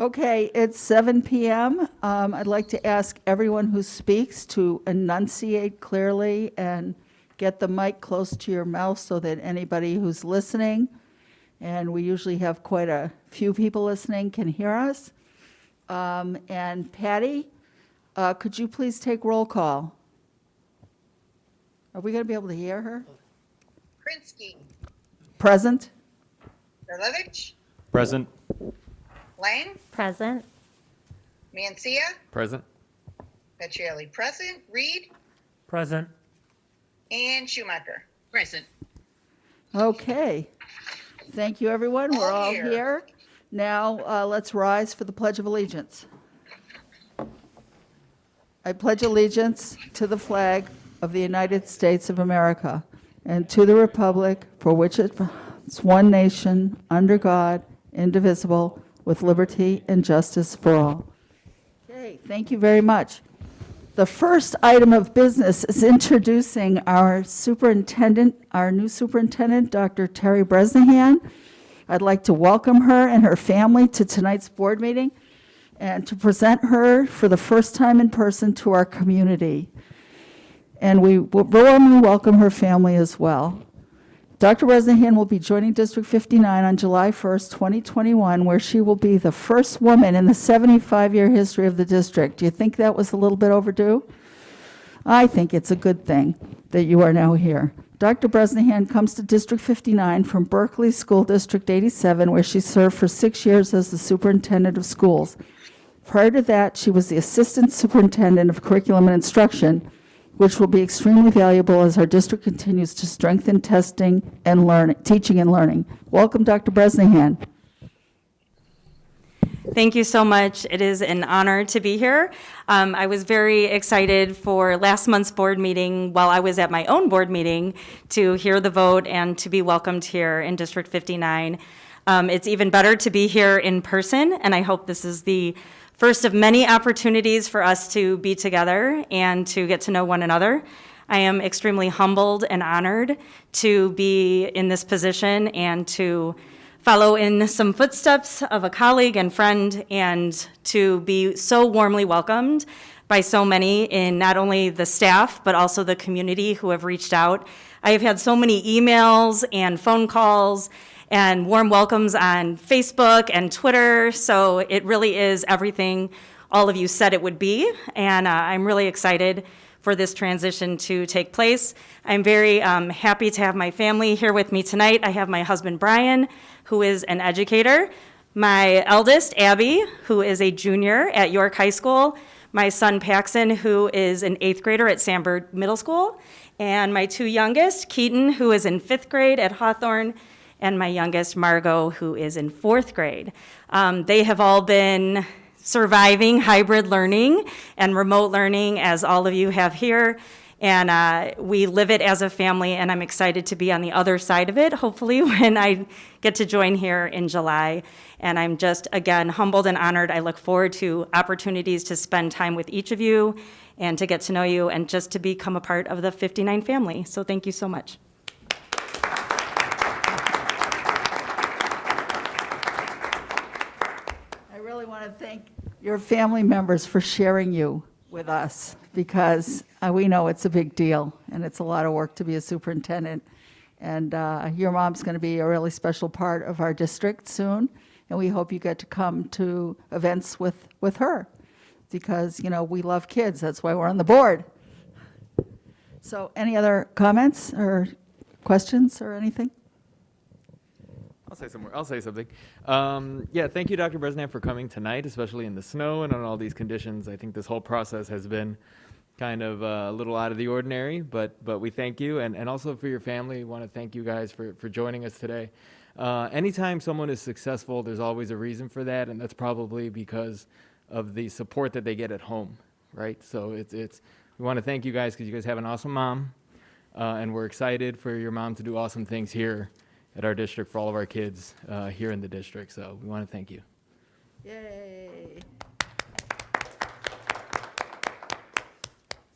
Okay, it's 7 p.m. I'd like to ask everyone who speaks to enunciate clearly and get the mic close to your mouth so that anybody who's listening, and we usually have quite a few people listening, can hear us. And Patty, could you please take roll call? Are we going to be able to hear her? Krinsky. Present? Berlevich. Present. Lang. Present. Mancia. Present. Petrielli present. Reed. Present. And Schumacher. Present. Okay. Thank you, everyone. We're All all here. here. Now, let's rise for the Pledge of Allegiance. I pledge allegiance to the flag of the United States of America and to the republic for which it's one nation, under God, indivisible, with liberty and justice for all. Okay, thank you very much. The first item of business is introducing our superintendent, our new superintendent, Dr. Terry Bresnahan. I'd like to welcome her and her family to tonight's board meeting and to present her for the first time in person to our community. And we will warmly welcome her family as well. Dr. Bresnahan will be joining District 59 on July 1st, 2021, where she will be the first woman in the 75-year history of the district. Do you think that was a little bit overdue? I think it's a good thing that you are now here. Dr. Bresnahan comes to District 59 from Berkeley School District 87, where she served for 6 years as the superintendent of schools. Prior to that, she was the assistant superintendent of curriculum and instruction, which will be extremely valuable as our district continues to strengthen testing and teaching and learning. Welcome, Dr. Bresnahan. Thank you so much. It is an honor to be here. I was very excited for last month's board meeting while I was at my own board meeting to hear the vote and to be welcomed here in District 59. It's even better to be here in person, and I hope this is the first of many opportunities for us to be together and to get to know one another. I am extremely humbled and honored to be in this position and to follow in some footsteps of a colleague and friend and to be so warmly welcomed by so many in not only the staff, but also the community who have reached out. I have had so many emails and phone calls and warm welcomes on Facebook and Twitter, so it really is everything all of you said it would be, and I'm really excited for this transition to take place. I'm very happy to have my family here with me tonight. I have my husband, Brian, who is an educator, my eldest, Abby, who is a junior at York High School, my son, Paxton, who is an 8th grader at Sandburg Middle School, and my two youngest, Keaton, who is in 5th grade at Hawthorne, and my youngest, Margot, who is in 4th grade. They have all been surviving hybrid learning and remote learning, as all of you have here, and we live it as a family, and I'm excited to be on the other side of it, hopefully, when I get to join here in July. And I'm just, again, humbled and honored. I look forward to opportunities to spend time with each of you and to get to know you and just to become a part of the 59 family. So thank you so much. I want to thank your family members for sharing you with us, because we know it's a big deal and it's a lot of work to be a superintendent. And your mom's going to be a really special part of our district soon, and we hope you get to come to events with her, because, you know, we love kids. That's why we're on the board. So any other comments or questions or anything? I'll say something. Yeah, thank you, Dr. Bresnahan, for coming tonight, especially in the snow and on all these conditions. I think this whole process has been kind of a little out of the ordinary, but we thank you. And also for your family, we want to thank you guys for joining us today. Anytime someone is successful, there's always a reason for that, and that's probably because of the support that they get at home, right? So we want to thank you guys because you guys have an awesome mom, and we're excited for your mom to do awesome things here at our district for all of our kids here in the district. So we want to thank you. Yay.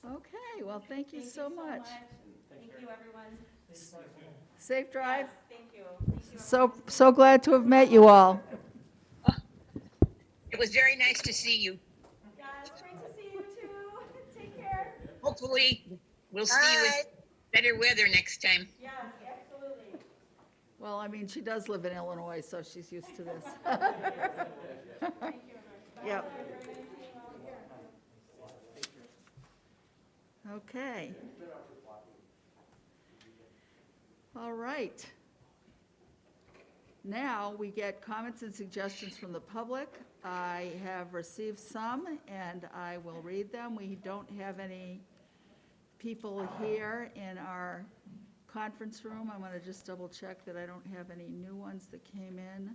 Okay, well, thank you so much. Thank you, everyone. Safe drive. Thank you. So glad to have met you all. It was very nice to see you. Yeah, it's great to see you too. Take care. Hopefully, we'll see you Bye. in better weather next time. Yes, absolutely. Well, I mean, she does live in Illinois, so she's used to this. Yep. Okay. All right. Now we get comments and suggestions from the public. I have received some, and I will read them. We don't have any people here in our conference room. I'm going to just double check that I don't have any new ones that came in.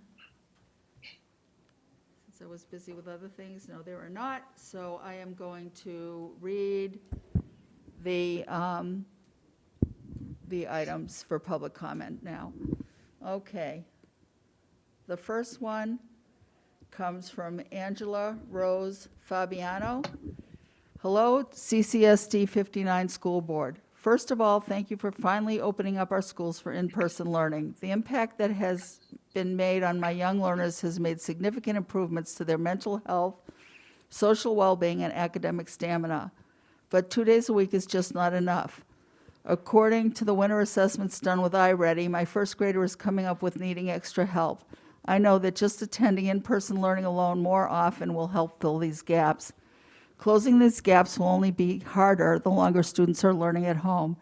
Since I was busy with other things, no, there are not. So I am going to read the items for public comment now. Okay. The first one comes from Angela Rose Fabiano. Hello, CCSD59 School Board. First of all, thank you for finally opening up our schools for in-person learning. The impact that has been made on my young learners has made significant improvements to their mental health, social well-being, and academic stamina. But 2 days a week is just not enough. According to the winter assessments done with iReady, my first grader is coming up with needing extra help. I know that just attending in-person learning alone more often will help fill these gaps. Closing these gaps will only be harder the longer students are learning at home.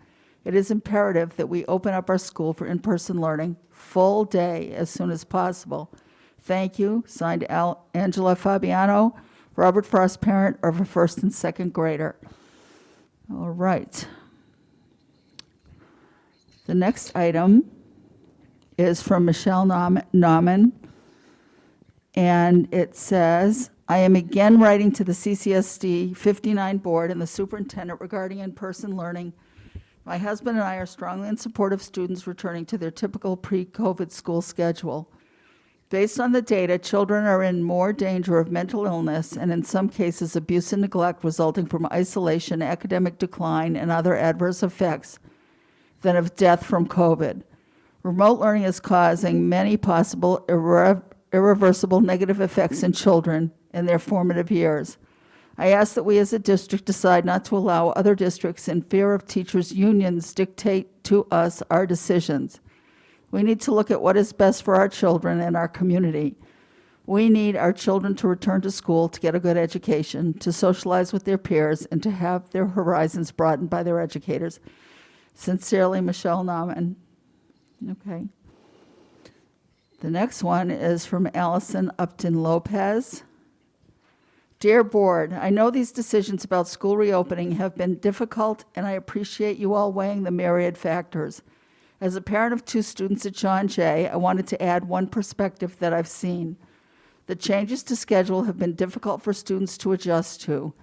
It is imperative that we open up our school for in-person learning full day as soon as possible. Thank you. Signed, Angela Fabiano, Robert Frost, parent of a first and second grader. All right. The next item is from Michelle Nauman, and it says, I am again writing to the CCSD 59 board and the superintendent regarding in-person learning. My husband and I are strongly in support of students returning to their typical pre-COVID school schedule. Based on the data, children are in more danger of mental illness and in some cases abuse and neglect resulting from isolation, academic decline, and other adverse effects than of death from COVID. Remote learning is causing many possible irreversible negative effects in children in their formative years. I ask that we as a district decide not to allow other districts in fear of teachers' unions dictate to us our decisions. We need to look at what is best for our children and our community. We need our children to return to school to get a good education, to socialize with their peers, and to have their horizons broadened by their educators. Sincerely, Michelle Nauman. Okay. The next one is from Allison Upton Lopez. Dear Board, I know these decisions about school reopening have been difficult, and I appreciate you all weighing the myriad factors. As a parent of 2 students at John Jay, I wanted to add one perspective that I've seen. The changes to schedule have been difficult for students to adjust to,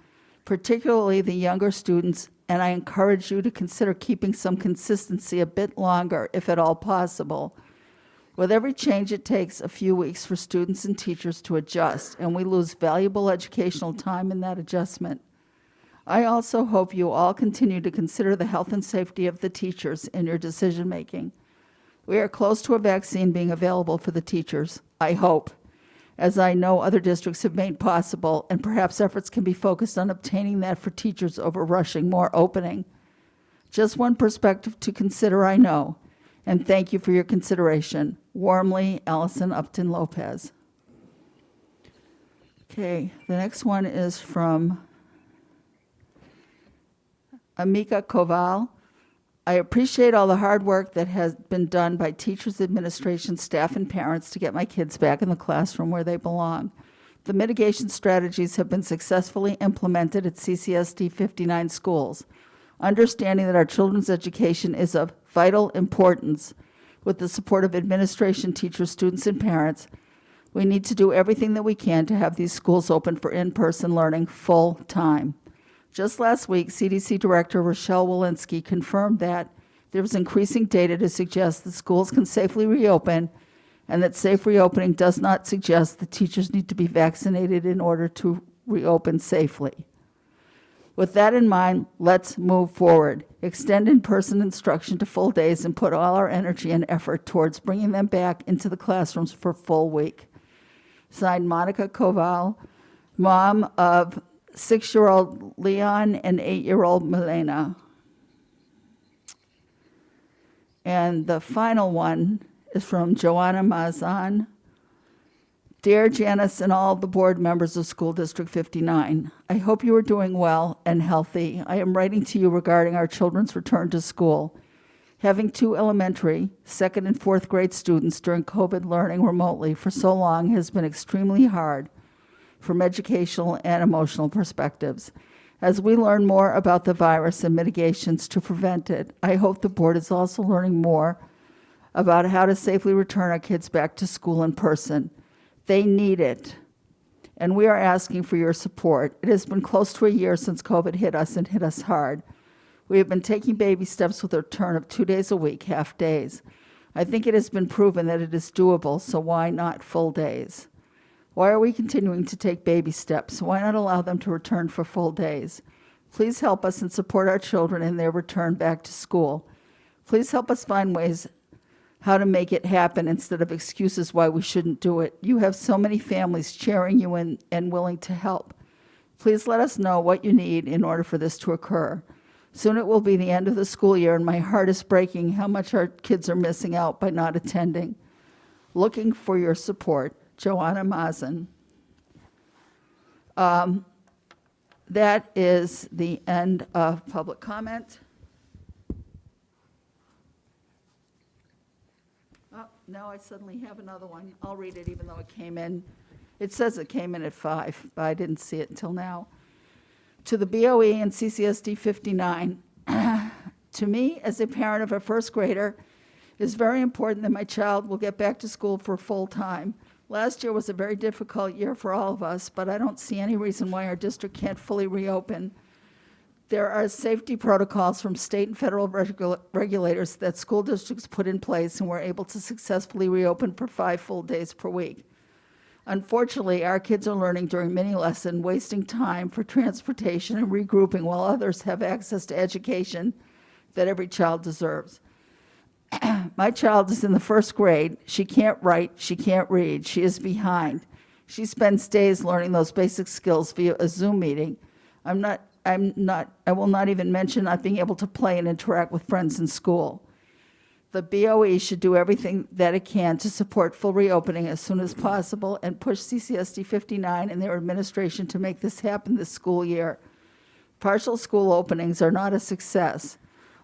particularly the younger students, and I encourage you to consider keeping some consistency a bit longer, if at all possible. With every change, it takes a few weeks for students and teachers to adjust, and we lose valuable educational time in that adjustment. I also hope you all continue to consider the health and safety of the teachers in your decision-making. We are close to a vaccine being available for the teachers, I hope, as I know other districts have made possible, and perhaps efforts can be focused on obtaining that for teachers over rushing more opening. Just one perspective to consider, I know, and thank you for your consideration. Warmly, Allison Upton Lopez. Okay, the next one is from Amika Koval. I appreciate all the hard work that has been done by teachers, administration, staff, and parents to get my kids back in the classroom where they belong. The mitigation strategies have been successfully implemented at CCSD 59 schools. Understanding that our children's education is of vital importance, with the support of administration, teachers, students, and parents, we need to do everything that we can to have these schools open for in-person learning full time. Just last week, CDC Director Rochelle Walensky confirmed that there is increasing data to suggest that schools can safely reopen, and that safe reopening does not suggest that teachers need to be vaccinated in order to reopen safely. With that in mind, let's move forward. Extend in-person instruction to full days and put all our energy and effort towards bringing them back into the classrooms for full week. Signed, Monica Koval, mom of 6-year-old Leon and 8-year-old Milena. And the final one is from Joanna Mazan. Dear Janice and all the board members of School District 59, I hope you are doing well and healthy. I am writing to you regarding our children's return to school. Having 2 elementary, 2nd and 4th grade students during COVID learning remotely for so long has been extremely hard from educational and emotional perspectives. As we learn more about the virus and mitigations to prevent it, I hope the board is also learning more about how to safely return our kids back to school in person. They need it, and we are asking for your support. It has been close to a year since COVID hit us and hit us hard. We have been taking baby steps with a return of 2 days a week, half days. I think it has been proven that it is doable, so why not full days? Why are we continuing to take baby steps? Why not allow them to return for full days? Please help us and support our children in their return back to school. Please help us find ways how to make it happen instead of excuses why we shouldn't do it. You have so many families cheering you and willing to help. Please let us know what you need in order for this to occur. Soon it will be the end of the school year, and my heart is breaking how much our kids are missing out by not attending. Looking for your support, Joanna Mazan. That is the end of public comment. Oh, now I suddenly have another one. I'll read it even though it came in. It says it came in at 5, but I didn't see it until now. To the BOE and CCSD59, to me, as a parent of a first grader, it is very important that my child will get back to school for full time. Last year was a very difficult year for all of us, but I don't see any reason why our district can't fully reopen. There are safety protocols from state and federal regulators that school districts put in place, and we're able to successfully reopen for 5 full days per week. Unfortunately, our kids are learning during mini lesson, wasting time for transportation and regrouping while others have access to education that every child deserves. My child is in the 1st grade. She can't write, she can't read, she is behind. She spends days learning those basic skills via a Zoom meeting. I will not even mention not being able to play and interact with friends in school. The BOE should do everything that it can to support full reopening as soon as possible and push CCSD59 and their administration to make this happen this school year. Partial school openings are not a success.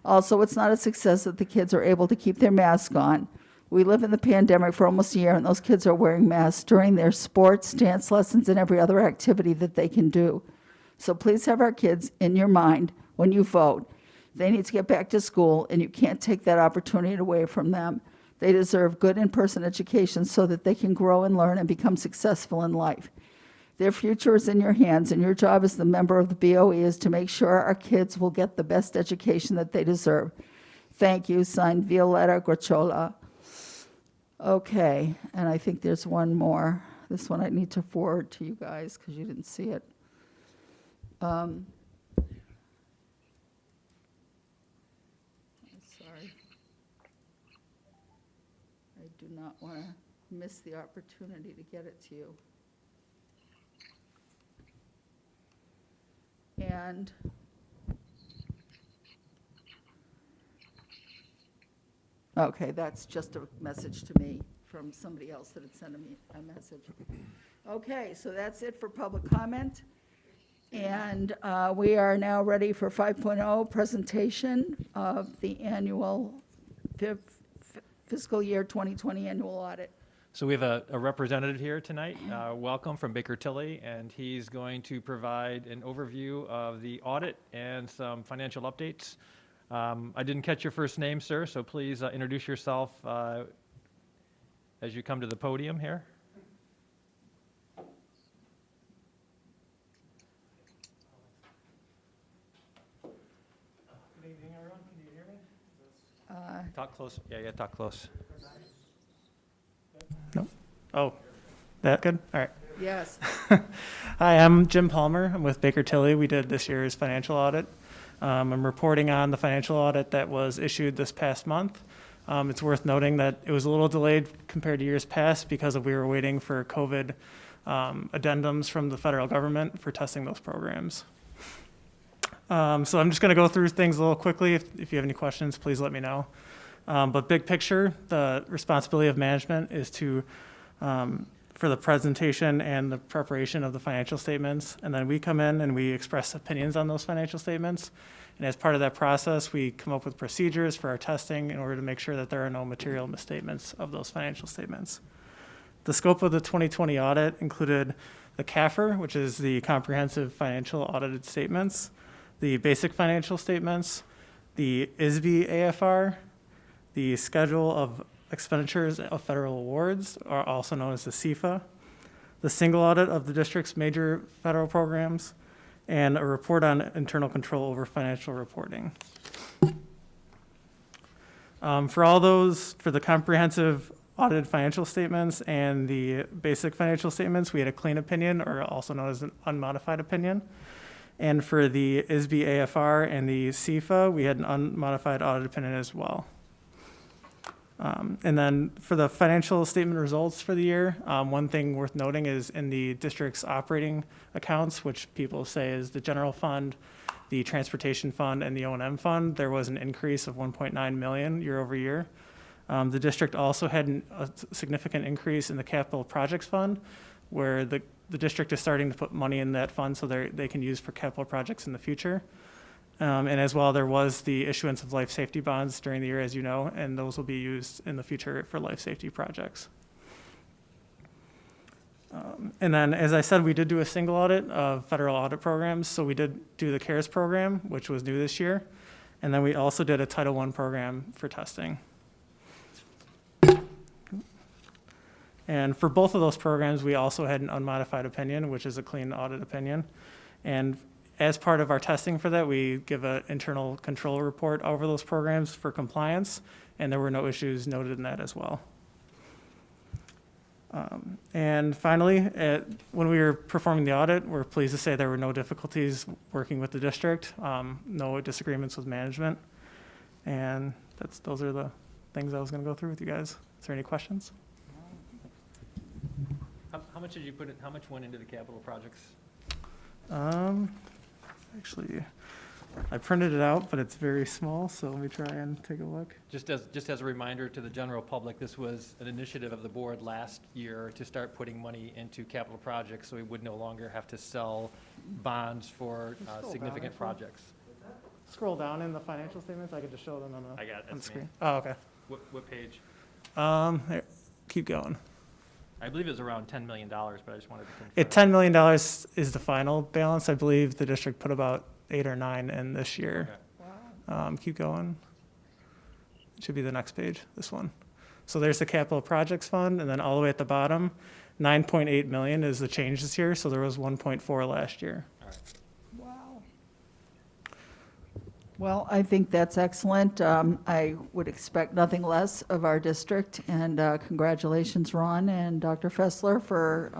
Also, it's not a success that the kids are able to keep their masks on. We live in the pandemic for almost a year, and those kids are wearing masks during their sports, dance lessons, and every other activity that they can do. So please have our kids in your mind when you vote. They need to get back to school, and you can't take that opportunity away from them. They deserve good in-person education so that they can grow and learn and become successful in life. Their future is in your hands, and your job as the member of the BOE is to make sure our kids will get the best education that they deserve. Thank you. Signed, Violetta Gracciola. Okay, and I think there's one more. This one I need to forward to you guys because you didn't see it. I'm sorry. I do not want to miss the opportunity to get it to you. And okay, that's just a message to me from somebody else that had sent me a message. Okay, so that's it for public comment. And we are now ready for 5.0 presentation of the annual fiscal year 2020 annual audit. So we have a representative here tonight, Welcome from Baker Tilly, and he's going to provide an overview of the audit and some financial updates. I didn't catch your first name, sir, so please introduce yourself as you come to the podium here. Good evening, everyone. Can you hear me? Talk close. Yeah, talk close. No. Oh, that good? All right. Yes. Hi, I'm Jim Palmer. I'm with Baker Tilly. We did this year's financial audit. I'm reporting on the financial audit that was issued this past month. It's worth noting that it was a little delayed compared to years past because we were waiting for COVID addendums from the federal government for testing those programs. So I'm just going to go through things a little quickly. If you have any questions, please let me know. But big picture, the responsibility of management is to for the presentation and the preparation of the financial statements. And then we come in and we express opinions on those financial statements. And as part of that process, we come up with procedures for our testing in order to make sure that there are no material misstatements of those financial statements. The scope of the 2020 audit included the CAFR, which is the Comprehensive Financial Audited Statements, the Basic Financial Statements, the ISB AFR, the Schedule of Expenditures of Federal Awards, or also known as the CFA, the single audit of the district's major federal programs, and a report on internal control over financial reporting. For all those, for the comprehensive audited financial statements and the basic financial statements, we had a clean opinion, or also known as an unmodified opinion. And for the ISB AFR and the CFA, we had an unmodified audit opinion as well. And then for the financial statement results for the year, one thing worth noting is in the district's operating accounts, which people say is the general fund, the transportation fund, and the O&M fund, there was an increase of 1.9 million year over year. The district also had a significant increase in the capital projects fund, where the district is starting to put money in that fund so they can use for capital projects in the future. And as well, there was the issuance of life safety bonds during the year, as you know, and those will be used in the future for life safety projects. And then, as I said, we did do a single audit of federal audit programs. So we did do the CARES program, which was new this year. And then we also did a Title I program for testing. And for both of those programs, we also had an unmodified opinion, which is a clean audit opinion. And as part of our testing for that, we give an internal control report over those programs for compliance, and there were no issues noted in that as well. And finally, when we were performing the audit, we're pleased to say there were no difficulties working with the district, no disagreements with management. And those are the things I was going to go through with you guys. Is there any questions? How much did you put in, how much went into the capital projects? Actually, I printed it out, but it's very small, so let me try and take a look. Just as a reminder to the general public, this was an initiative of the board last year to start putting money into capital projects, so we would no longer have to sell bonds for significant projects. Scroll down in the financial statements. I could just show them on I got it, on the that's screen. me. Oh, okay. What page? There, keep going. I believe it was around $10 million, but I just wanted to confirm. $10 million is the final balance. I believe the district put about 8 or 9 in this year. Okay. Keep going. It should be the next page, this one. So there's the capital projects fund, and then all the way at the bottom, 9.8 million is the change this year. So there was 1.4 last year. All right. Well, I think that's excellent. I would expect nothing less of our district, and congratulations, Ron and Dr. Fessler, for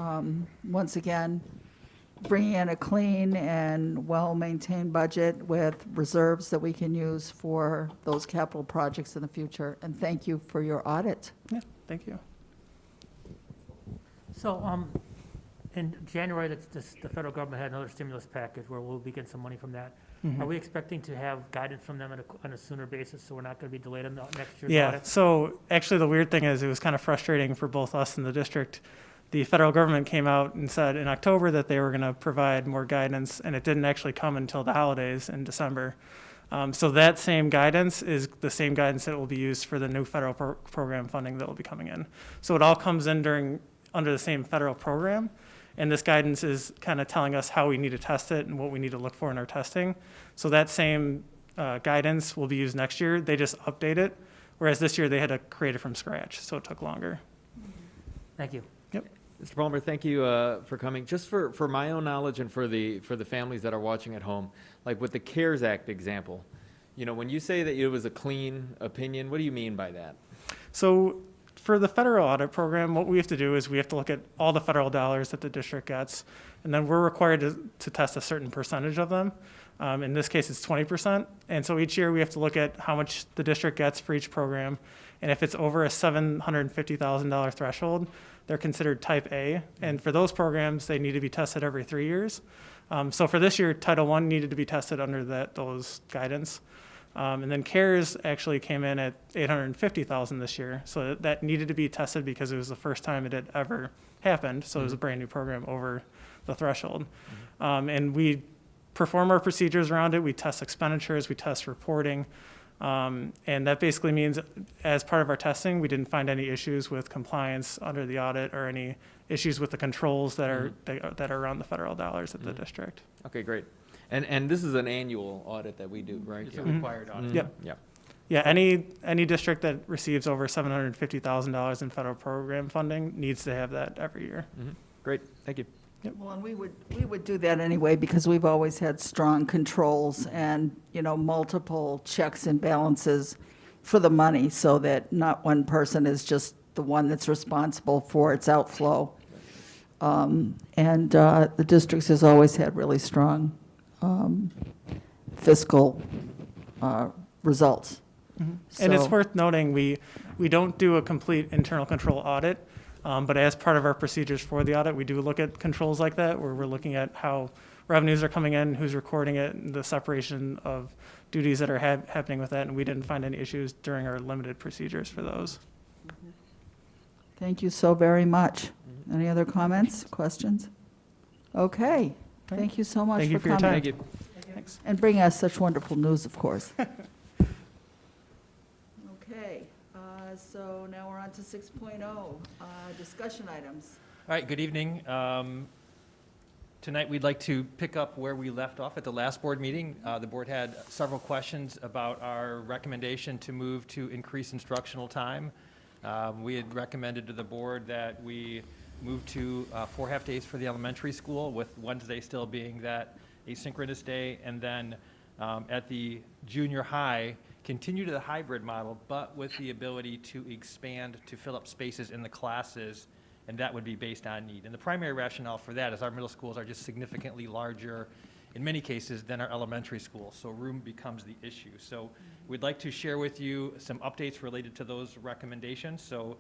once again bringing in a clean and well-maintained budget with reserves that we can use for those capital projects in the future. And thank you for your audit. Yeah, thank you. So, in January, the federal government had another stimulus package where we'll be getting some money from that. Are we expecting to have guidance from them on a sooner basis, so we're not going to be delayed on the next year's Yeah, audit? so actually the weird thing is it was kind of frustrating for both us and the district. The federal government came out and said in October that they were going to provide more guidance, and it didn't actually come until the holidays in December. So that same guidance is the same guidance that will be used for the new federal program funding that will be coming in. So it all comes in under the same federal program. And this guidance is kind of telling us how we need to test it and what we need to look for in our testing. So that same guidance will be used next year. They just update it, whereas this year they had to create it from scratch, so it took longer. Thank you. Yep. Mr. Palmer, thank you for coming. Just for my own knowledge and for the families that are watching at home, like with the CARES Act example, when you say that it was a clean opinion, what do you mean by that? So for the federal audit program, what we have to do is we have to look at all the federal dollars that the district gets, and then we're required to test a certain percentage of them. In this case, it's 20%. And so each year we have to look at how much the district gets for each program. And if it's over a $750,000 threshold, they're considered type A. And for those programs, they need to be tested every 3 years. So for this year, Title I needed to be tested under those guidance. And then CARES actually came in at $850,000 this year. So that needed to be tested because it was the first time it had ever happened. So it was a brand new program over the threshold. And we perform our procedures around it. We test expenditures, we test reporting. And that basically means as part of our testing, we didn't find any issues with compliance under the audit or any issues with the controls that are around the federal dollars at the district. Okay, great. And this is an annual audit that we do, right? It's a required audit. Yep. Yeah. Yeah, any district that receives over $750,000 in federal program funding needs to have that every year. Great, thank you. Well, and we would do that anyway because we've always had strong controls and, multiple checks and balances for the money so that not one person is just the one that's responsible for its outflow. And the district has always had really strong fiscal results. And it's So- worth noting, we don't do a complete internal control audit, but as part of our procedures for the audit, we do look at controls like that, where we're looking at how revenues are coming in, who's recording it, and the separation of duties that are happening with that, and we didn't find any issues during our limited procedures for those. Thank you so very much. Any other comments, questions? Okay, thank you so much Thank for you for your coming. time. Thank you. Thanks. And bring us such wonderful news, of course. Okay, so now we're on to 6.0, discussion items. All right, good evening. Tonight, we'd like to pick up where we left off at the last board meeting. The board had several questions about our recommendation to move to increase instructional time. We had recommended to the board that we move to 4 half-days for the elementary school, with Wednesday still being that asynchronous day, and then at the junior high, continue to the hybrid model, but with the ability to expand to fill up spaces in the classes, and that would be based on need. And the primary rationale for that is our middle schools are just significantly larger, in many cases, than our elementary schools, so room becomes the issue. So we'd like to share with you some updates related to those recommendations. So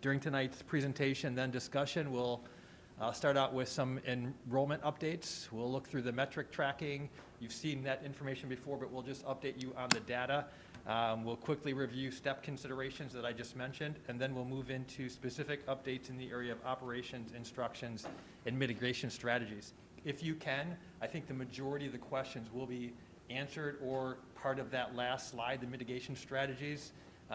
during tonight's presentation, then discussion, we'll start out with some enrollment updates. We'll look through the metric tracking. You've seen that information before, but we'll just update you on the data. We'll quickly review step considerations that I just mentioned, and then we'll move into specific updates in the area of operations, instructions, and mitigation strategies. If you can, I think the majority of the questions will be answered or part of that last slide, the mitigation strategies.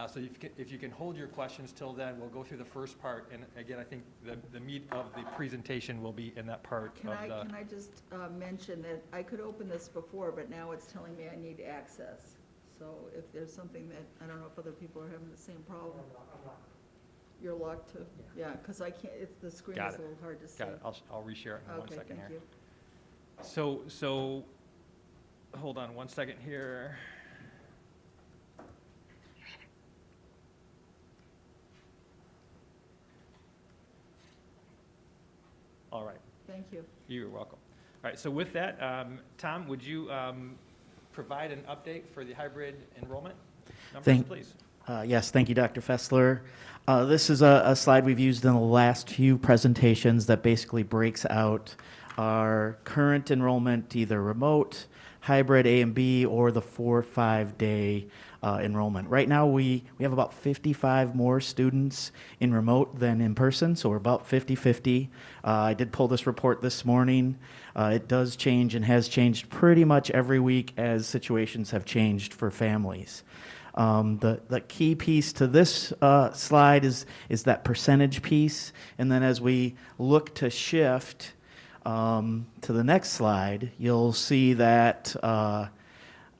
So if you can hold your questions till then, we'll go through the first part. And again, I think the meat of the presentation will be in that part Can I just mention that I could open this before, but now it's telling me I need access. So if there's something that, I don't know if other people are having the same problem. You're locked too? Yeah, because I can't, the screen Got is a it. little hard to see. Got it. I'll reshare it in 1 Okay, second thank here. you. So hold on 1 second here. All right. Thank you. You're welcome. All right, so with that, Tom, would you provide an update for the hybrid enrollment numbers, please? Yes, thank you, Dr. Fessler. This is a slide we've used in the last few presentations that basically breaks out our current enrollment, either remote, hybrid A and B, or the 4 or 5 day enrollment. Right now, we have about 55 more students in remote than in person, so we're about 50-50. I did pull this report this morning. It does change and has changed pretty much every week as situations have changed for families. The key piece to this slide is that percentage piece, and then as we look to shift to the next slide, you'll see that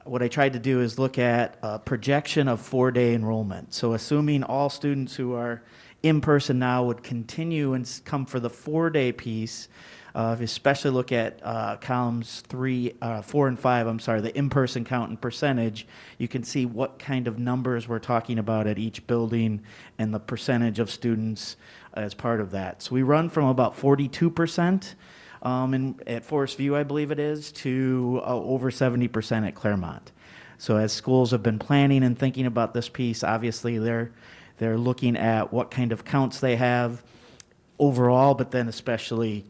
what I tried to do is look at a projection of 4-day enrollment. So assuming all students who are in person now would continue and come for the 4-day piece, especially look at columns 4 and 5, the in-person count and percentage, you can see what kind of numbers we're talking about at each building and the percentage of students as part of that. So we run from about 42% and at Forest View, I believe it is, to over 70% at Claremont. So as schools have been planning and thinking about this piece, obviously they're looking at what kind of counts they have overall, but then especially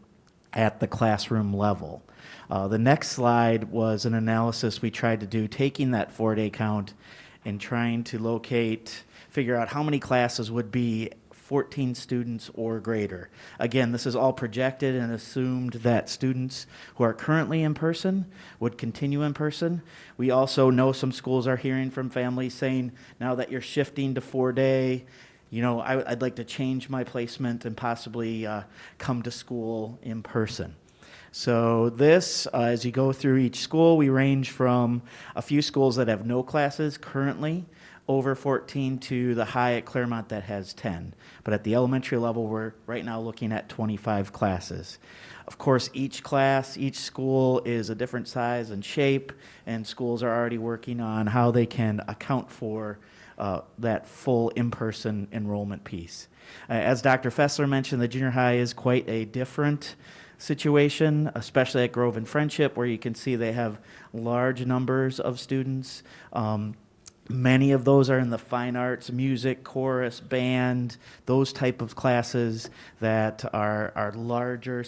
at the classroom level. The next slide was an analysis we tried to do, taking that 4-day count and trying to figure out how many classes would be 14 students or greater. Again, this is all projected and assumed that students who are currently in person would continue in person. We also know some schools are hearing from families saying, now that you're shifting to 4-day, I'd like to change my placement and possibly come to school in person. So this, as you go through each school, we range from a few schools that have no classes currently, over 14, to the high at Claremont that has 10. But at the elementary level, we're right now looking at 25 classes. Of course, each school is a different size and shape, and schools are already working on how they can account for that full in-person enrollment piece. As Dr. Fessler mentioned, the junior high is quite a different situation, especially at Grove and Friendship, where you can see they have large numbers of students. Many of those are in the fine arts, music, chorus, band, those type of classes that are larger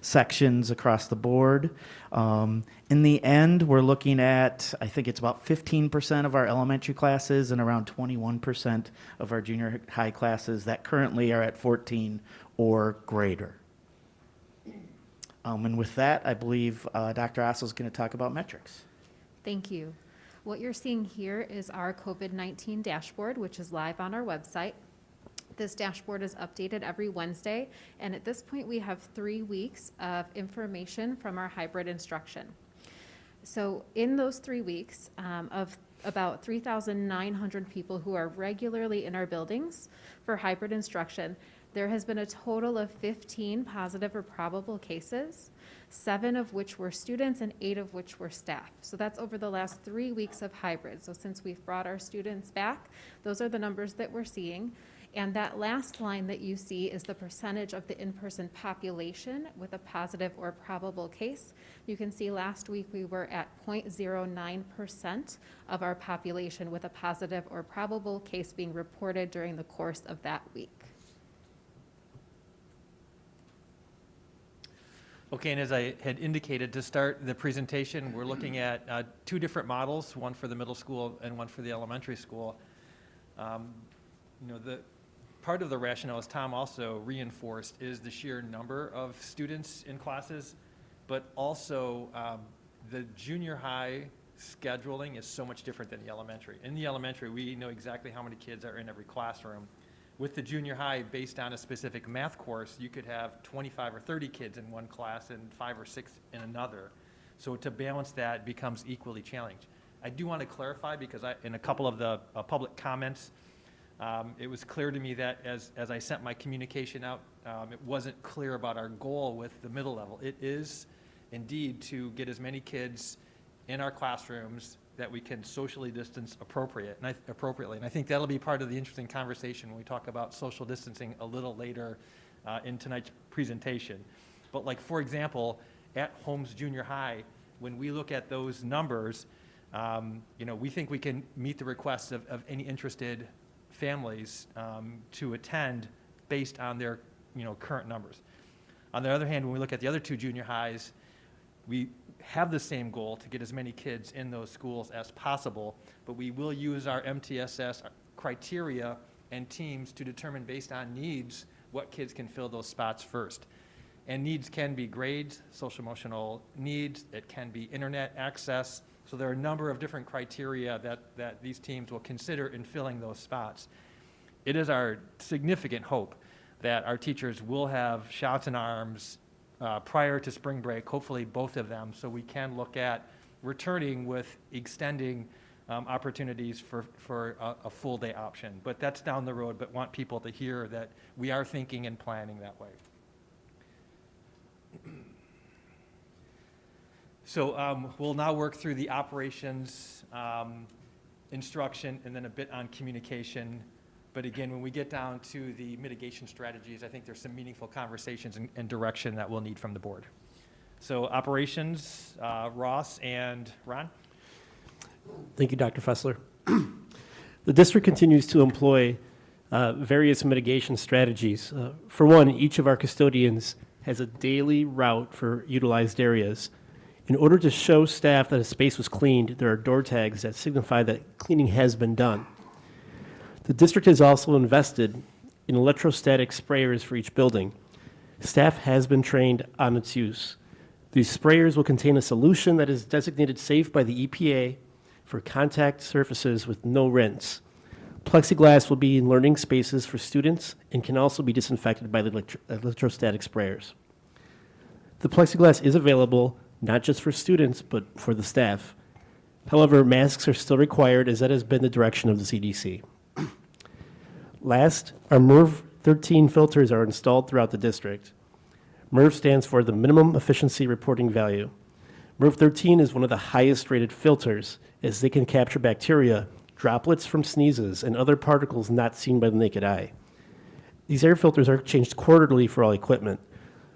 sections across the board. In the end, we're looking at, I think it's about 15% of our elementary classes and around 21% of our junior high classes that currently are at 14 or greater. And with that, I believe Dr. Ossel is going to talk about metrics. Thank you. What you're seeing here is our COVID-19 dashboard, which is live on our website. This dashboard is updated every Wednesday, and at this point we have 3 weeks of information from our hybrid instruction. So in those 3 weeks, of about 3,900 people who are regularly in our buildings for hybrid instruction, there has been a total of 15 positive or probable cases, 7 of which were students and 8 of which were staff. So that's over the last 3 weeks of hybrid. So since we've brought our students back, those are the numbers that we're seeing. And that last line that you see is the percentage of the in-person population with a positive or probable case. You can see last week we were at 0.09% of our population with a positive or probable case being reported during the course of that week. Okay, and as I had indicated to start the presentation, we're looking at 2 different models, one for the middle school and one for the elementary school. The part of the rationale, as Tom also reinforced, is the sheer number of students in classes, but also the junior high scheduling is so much different than the elementary. In the elementary, we know exactly how many kids are in every classroom. With the junior high, based on a specific math course, you could have 25 or 30 kids in one class and 5 or 6 in another. So to balance that becomes equally challenging. I do want to clarify, because in a couple of the public comments, it was clear to me that as I sent my communication out, it wasn't clear about our goal with the middle level. It is indeed to get as many kids in our classrooms that we can socially distance appropriately. And I think that'll be part of the interesting conversation when we talk about social distancing a little later in tonight's presentation. But like, for example, at Holmes Junior High, when we look at those numbers, we think we can meet the requests of any interested families to attend based on their current numbers. On the other hand, when we look at the other 2 junior highs, we have the same goal to get as many kids in those schools as possible, but we will use our MTSS criteria and teams to determine, based on needs, what kids can fill those spots first. And needs can be grades, social emotional needs, it can be internet access. So there are a number of different criteria that these teams will consider in filling those spots. It is our significant hope that our teachers will have shots in arms prior to spring break, hopefully both of them, so we can look at returning with extending opportunities for a full day option. But that's down the road, but want people to hear that we are thinking and planning that way. So we'll now work through the operations, instruction, and then a bit on communication. But again, when we get down to the mitigation strategies, I think there's some meaningful conversations and direction that we'll need from the board. So operations, Ross and Ron? Thank you, Dr. Fessler. The district continues to employ various mitigation strategies. For one, each of our custodians has a daily route for utilized areas. In order to show staff that a space was cleaned, there are door tags that signify that cleaning has been done. The district has also invested in electrostatic sprayers for each building. Staff has been trained on its use. These sprayers will contain a solution that is designated safe by the EPA for contact surfaces with no rinse. Plexiglass will be in learning spaces for students and can also be disinfected by the electrostatic sprayers. The plexiglass is available not just for students, but for the staff. However, masks are still required, as that has been the direction of the CDC. Last, our MERV 13 filters are installed throughout the district. MERV stands for the Minimum Efficiency Reporting Value. MERV 13 is one of the highest rated filters, as they can capture bacteria, droplets from sneezes, and other particles not seen by the naked eye. These air filters are changed quarterly for all equipment.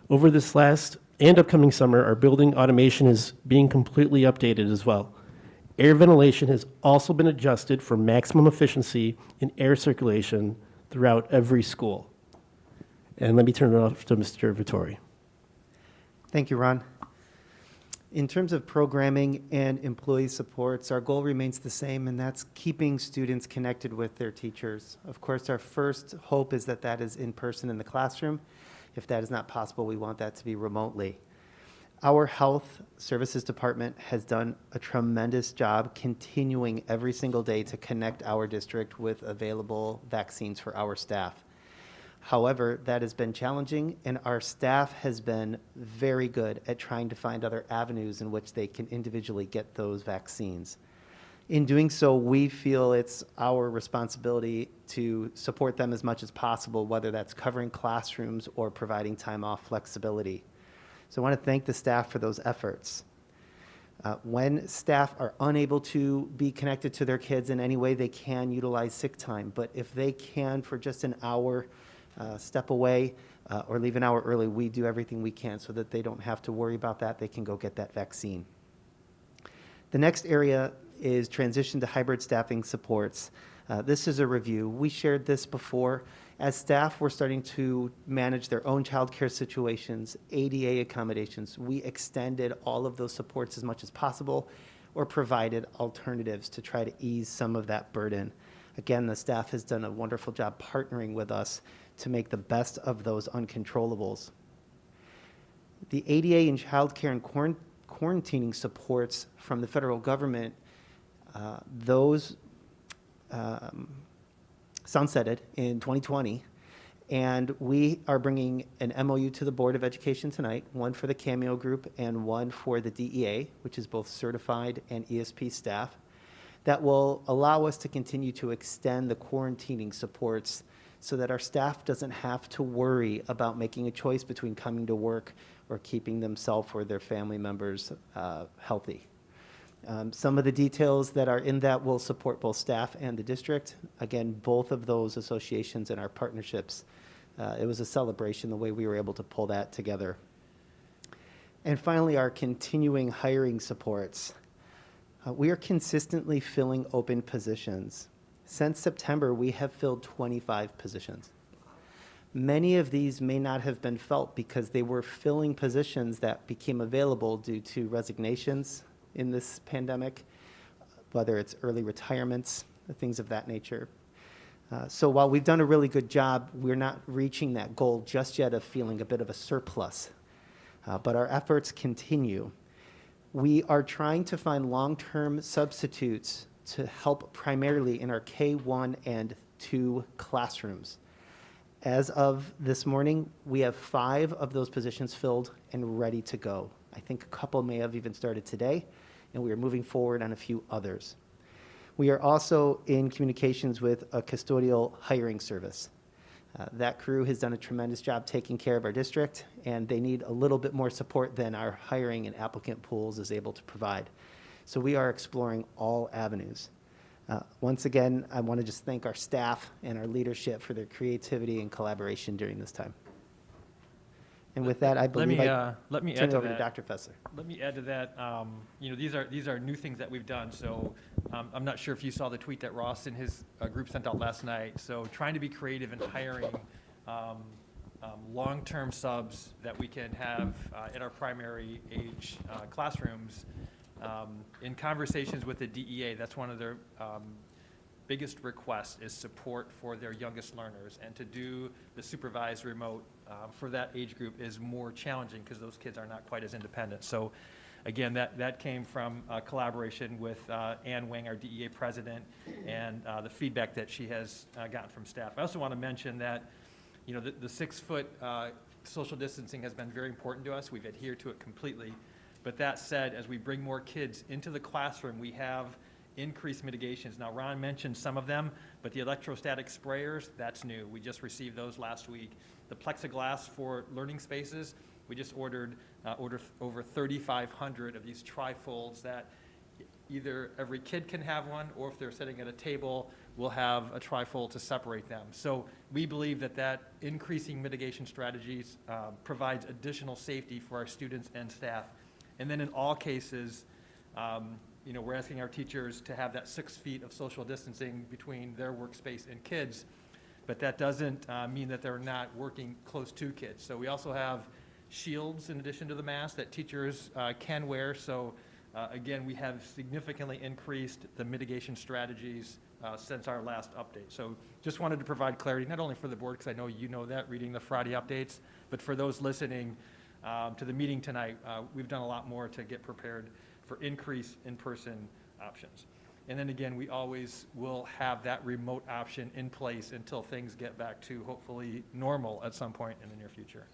Over this last and upcoming summer, our building automation is being completely updated as well. Air ventilation has also been adjusted for maximum efficiency in air circulation throughout every school. And let me turn it off to Mr. Vittori. Thank you, Ron. In terms of programming and employee supports, our goal remains the same, and that's keeping students connected with their teachers. Of course, our first hope is that that is in person in the classroom. If that is not possible, we want that to be remotely. Our health services department has done a tremendous job continuing every single day to connect our district with available vaccines for our staff. However, that has been challenging, and our staff has been very good at trying to find other avenues in which they can individually get those vaccines. In doing so, we feel it's our responsibility to support them as much as possible, whether that's covering classrooms or providing time off flexibility. So I want to thank the staff for those efforts. When staff are unable to be connected to their kids in any way, they can utilize sick time. But if they can, for just an hour, step away or leave an hour early, we do everything we can so that they don't have to worry about that. They can go get that vaccine. The next area is transition to hybrid staffing supports. This is a review. We shared this before. As staff were starting to manage their own childcare situations, ADA accommodations, we extended all of those supports as much as possible or provided alternatives to try to ease some of that burden. Again, the staff has done a wonderful job partnering with us to make the best of those uncontrollables. The ADA and childcare and quarantining supports from the federal government, those sunsetted in 2020, and we are bringing an MOU to the Board of Education tonight, one for the Cameo Group and one for the DEA, which is both certified and ESP staff, that will allow us to continue to extend the quarantining supports so that our staff doesn't have to worry about making a choice between coming to work or keeping themselves or their family members healthy. Some of the details that are in that will support both staff and the district. Again, both of those associations and our partnerships, it was a celebration the way we were able to pull that together. And finally, our continuing hiring supports. We are consistently filling open positions. Since September, we have filled 25 positions. Many of these may not have been felt because they were filling positions that became available due to resignations in this pandemic, whether it's early retirements, things of that nature. So while we've done a really good job, we're not reaching that goal just yet of feeling a bit of a surplus, but our efforts continue. We are trying to find long-term substitutes to help primarily in our K1 and 2 classrooms. As of this morning, we have 5 of those positions filled and ready to go. I think a couple may have even started today, and we are moving forward on a few others. We are also in communications with a custodial hiring service. That crew has done a tremendous job taking care of our district, and they need a little bit more support than our hiring and applicant pools is able to provide. So we are exploring all avenues. Once again, I want to just thank our staff and our leadership for their creativity and collaboration during this time. And with that, I Let believe me, I let me turn add it to over to that. Dr. Fessler. Let me add to that, these are new things that we've done. So I'm not sure if you saw the tweet that Ross and his group sent out last night. So trying to be creative in hiring long-term subs that we can have in our primary age classrooms. In conversations with the DEA, that's one of their biggest requests is support for their youngest learners. And to do the supervised remote for that age group is more challenging because those kids are not quite as independent. So again, that came from collaboration with Ann Wing, our DEA president, and the feedback that she has gotten from staff. I also want to mention that, the 6-foot social distancing has been very important to us. We've adhered to it completely. But that said, as we bring more kids into the classroom, we have increased mitigations. Now, Ron mentioned some of them, but the electrostatic sprayers, that's new. We just received those last week. The plexiglass for learning spaces, we just ordered over 3,500 of these trifolds that either every kid can have one, or if they're sitting at a table, we'll have a trifold to separate them. So we believe that increasing mitigation strategies provides additional safety for our students and staff. And then in all cases, we're asking our teachers to have that 6 feet of social distancing between their workspace and kids, but that doesn't mean that they're not working close to kids. So we also have shields in addition to the mask that teachers can wear. So again, we have significantly increased the mitigation strategies since our last update. So just wanted to provide clarity, not only for the board, because I know you know that reading the Friday updates, but for those listening to the meeting tonight, we've done a lot more to get prepared for increased in-person options. And then again, we always will have that remote option in place until things get back to hopefully normal at some point in the near future.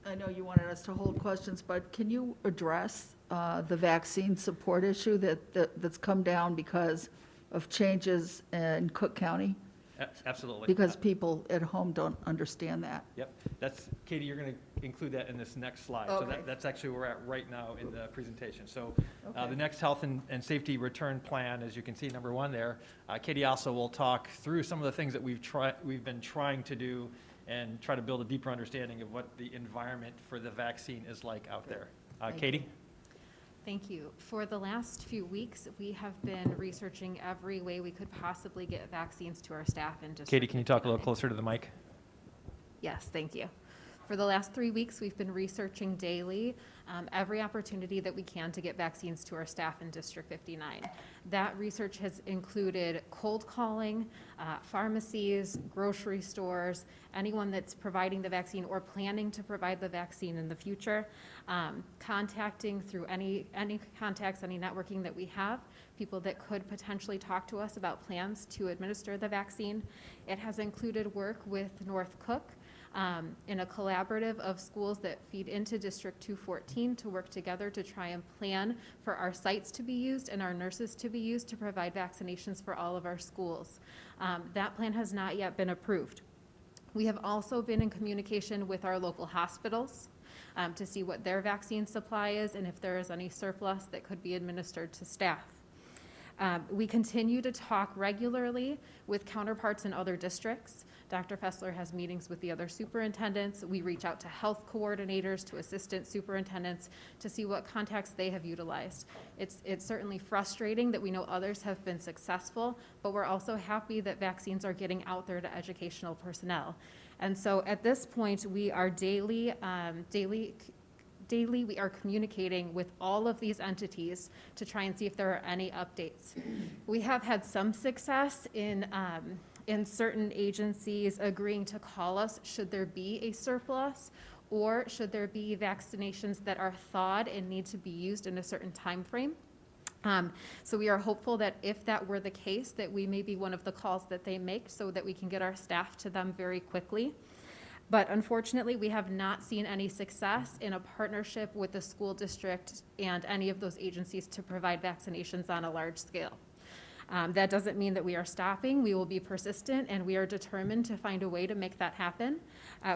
I know you wanted us to hold questions, but can you address the vaccine support issue that's come down because of changes in Cook County? Absolutely. Because people at home don't understand that. Yep, Katie, you're going to include that in this next slide. Okay. So that's actually where we're at right now in the presentation. So Okay. the next health and safety return plan, as you can see, number 1 there, Katie also will talk through some of the things that we've been trying to do and try to build a deeper understanding of what the environment for the vaccine is like out there. Thank Katie? you. Thank you. For the last few weeks, we have been researching every way we could possibly get vaccines to our staff in District Katie, can you talk a little 59. closer to the mic? Yes, thank you. For the last 3 weeks, we've been researching daily every opportunity that we can to get vaccines to our staff in District 59. That research has included cold calling, pharmacies, grocery stores, anyone that's providing the vaccine or planning to provide the vaccine in the future, contacting through any contacts, any networking that we have, people that could potentially talk to us about plans to administer the vaccine. It has included work with North Cook, in a collaborative of schools that feed into District 214 to work together to try and plan for our sites to be used and our nurses to be used to provide vaccinations for all of our schools. That plan has not yet been approved. We have also been in communication with our local hospitals to see what their vaccine supply is and if there is any surplus that could be administered to staff. We continue to talk regularly with counterparts in other districts. Dr. Fessler has meetings with the other superintendents. We reach out to health coordinators, to assistant superintendents to see what contacts they have utilized. It's certainly frustrating that we know others have been successful, but we're also happy that vaccines are getting out there to educational personnel. And so at this point, we are daily we are communicating with all of these entities to try and see if there are any updates. We have had some success in certain agencies agreeing to call us should there be a surplus or should there be vaccinations that are thawed and need to be used in a certain time frame. So we are hopeful that if that were the case, that we may be one of the calls that they make so that we can get our staff to them very quickly. But unfortunately, we have not seen any success in a partnership with the school district and any of those agencies to provide vaccinations on a large scale. That doesn't mean that we are stopping. We will be persistent, and we are determined to find a way to make that happen.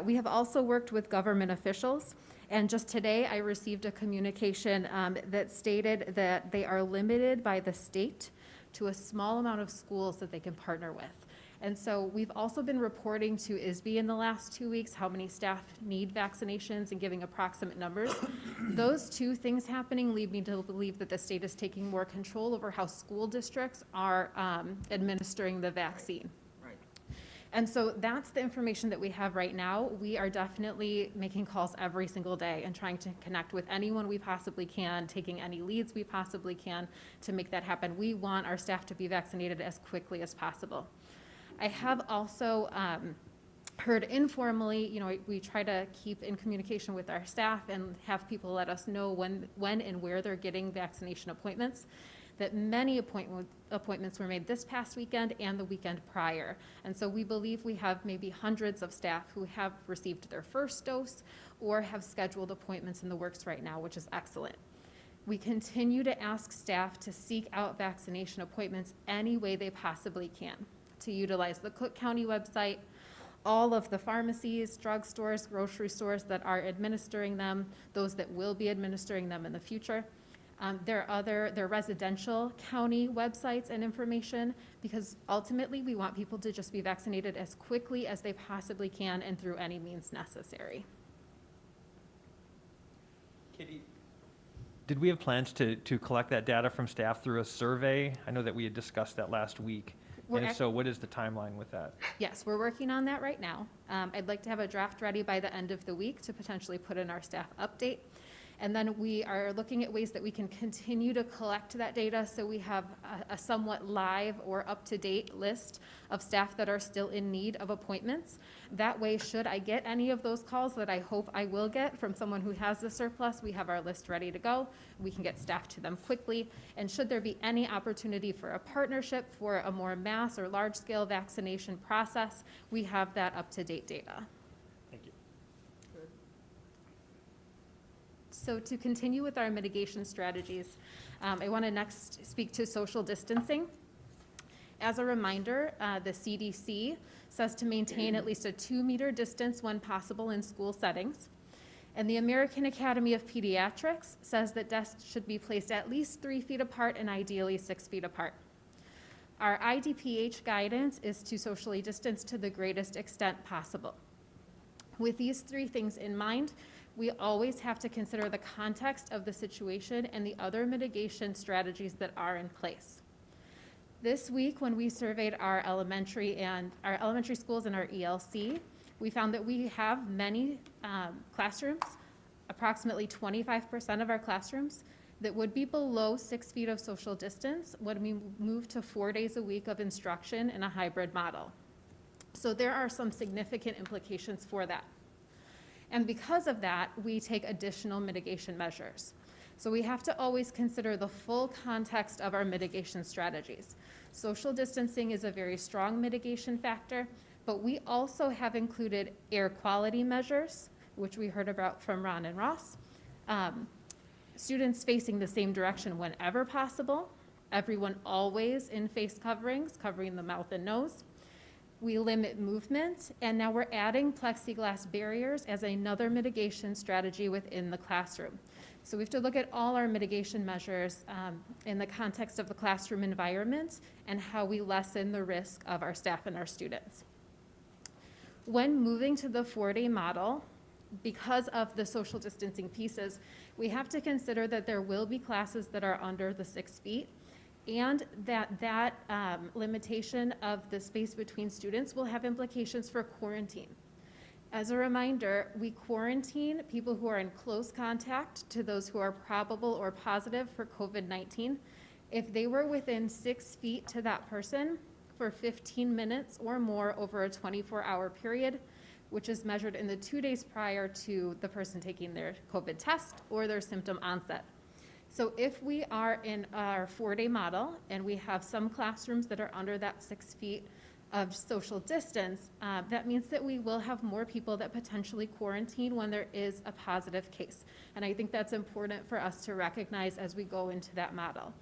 We have also worked with government officials, and just today I received a communication that stated that they are limited by the state to a small amount of schools that they can partner with. And so we've also been reporting to ISB in the last 2 weeks how many staff need vaccinations and giving approximate numbers. Those two things happening lead me to believe that the state is taking more control over how school districts are administering the vaccine. And so that's the information that we have right now. We are definitely making calls every single day and trying to connect with anyone we possibly can, taking any leads we possibly can to make that happen. We want our staff to be vaccinated as quickly as possible. I have also heard informally, we try to keep in communication with our staff and have people let us know when and where they're getting vaccination appointments, that many appointments were made this past weekend and the weekend prior. And so we believe we have maybe hundreds of staff who have received their first dose or have scheduled appointments in the works right now, which is excellent. We continue to ask staff to seek out vaccination appointments any way they possibly can, to utilize the Cook County website, all of the pharmacies, drugstores, grocery stores that are administering them, those that will be administering them in the future. There are residential county websites and information, because ultimately we want people to just be vaccinated as quickly as they possibly can and through any means necessary. Katie, did we have plans to collect that data from staff through a survey? I know that we had discussed that last week. And if so, what is the timeline with that? Yes, we're working on that right now. I'd like to have a draft ready by the end of the week to potentially put in our staff update. And then we are looking at ways that we can continue to collect that data so we have a somewhat live or up-to-date list of staff that are still in need of appointments. That way, should I get any of those calls that I hope I will get from someone who has the surplus, we have our list ready to go. We can get staff to them quickly. And should there be any opportunity for a partnership for a more mass or large-scale vaccination process, we have that up-to-date data. Thank you. So to continue with our mitigation strategies, I want to next speak to social distancing. As a reminder, the CDC says to maintain at least a 2-meter distance when possible in school settings. And the American Academy of Pediatrics says that desks should be placed at least 3 feet apart and ideally 6 feet apart. Our IDPH guidance is to socially distance to the greatest extent possible. With these 3 things in mind, we always have to consider the context of the situation and the other mitigation strategies that are in place. This week, when we surveyed our elementary schools and our ELC, we found that we have many classrooms, approximately 25% of our classrooms, that would be below 6 feet of social distance when we move to 4 days a week of instruction in a hybrid model. So there are some significant implications for that. And because of that, we take additional mitigation measures. So we have to always consider the full context of our mitigation strategies. Social distancing is a very strong mitigation factor, but we also have included air quality measures, which we heard about from Ron and Ross. Students facing the same direction whenever possible. Everyone always in face coverings, covering the mouth and nose. We limit movement, and now we're adding plexiglass barriers as another mitigation strategy within the classroom. So we have to look at all our mitigation measures in the context of the classroom environment and how we lessen the risk of our staff and our students. When moving to the 4-day model, because of the social distancing pieces, we have to consider that there will be classes that are under the 6 feet, and that limitation of the space between students will have implications for quarantine. As a reminder, we quarantine people who are in close contact to those who are probable or positive for COVID-19 if they were within 6 feet to that person for 15 minutes or more over a 24-hour period, which is measured in the 2 days prior to the person taking their COVID test or their symptom onset. So if we are in our 4-day model and we have some classrooms that are under that 6 feet of social distance, that means that we will have more people that potentially quarantine when there is a positive case. And I think that's important for us to recognize as we go into that model.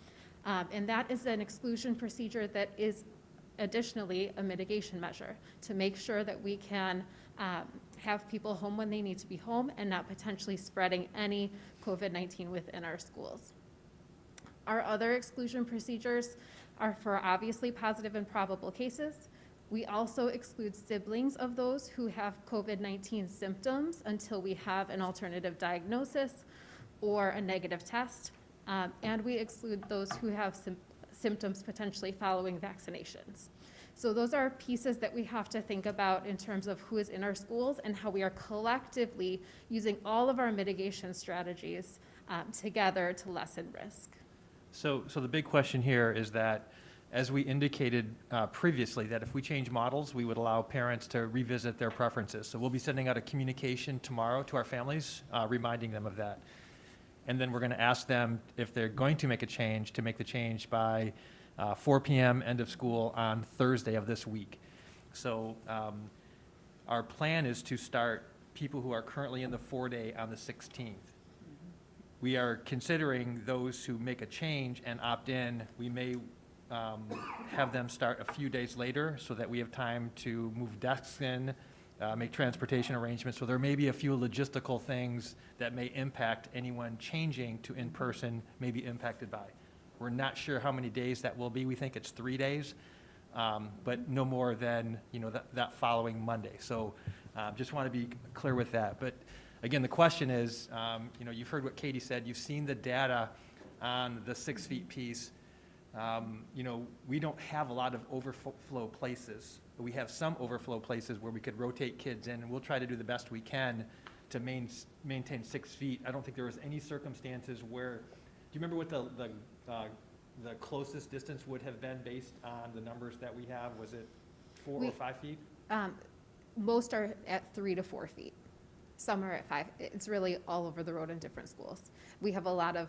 And that is an exclusion procedure that is additionally a mitigation measure to make sure that we can have people home when they need to be home and not potentially spreading any COVID-19 within our schools. Our other exclusion procedures are for obviously positive and probable cases. We also exclude siblings of those who have COVID-19 symptoms until we have an alternative diagnosis or a negative test. And we exclude those who have symptoms potentially following vaccinations. So those are pieces that we have to think about in terms of who is in our schools and how we are collectively using all of our mitigation strategies together to lessen risk. So the big question here is that, as we indicated previously, that if we change models, we would allow parents to revisit their preferences. So we'll be sending out a communication tomorrow to our families, reminding them of that. And then we're going to ask them if they're going to make a change, to make the change by 4 p.m. end of school on Thursday of this week. So our plan is to start people who are currently in the 4-day on the 16th. We are considering those who make a change and opt in. We may have them start a few days later so that we have time to move desks in, make transportation arrangements. So there may be a few logistical things that may impact anyone changing to in-person, may be impacted by. We're not sure how many days that will be. We think it's 3 days, but no more than that following Monday. So just want to be clear with that. But again, the question is, you've heard what Katie said. You've seen the data on the 6 feet piece. We don't have a lot of overflow places. We have some overflow places where we could rotate kids in, and we'll try to do the best we can to maintain 6 feet. I don't think there was any circumstances where, do you remember what the closest distance would have been based on the numbers that we have? Was it 4 or 5 feet? Most are at 3 to 4 feet. Some are at 5. It's really all over the road in different schools. We have a lot of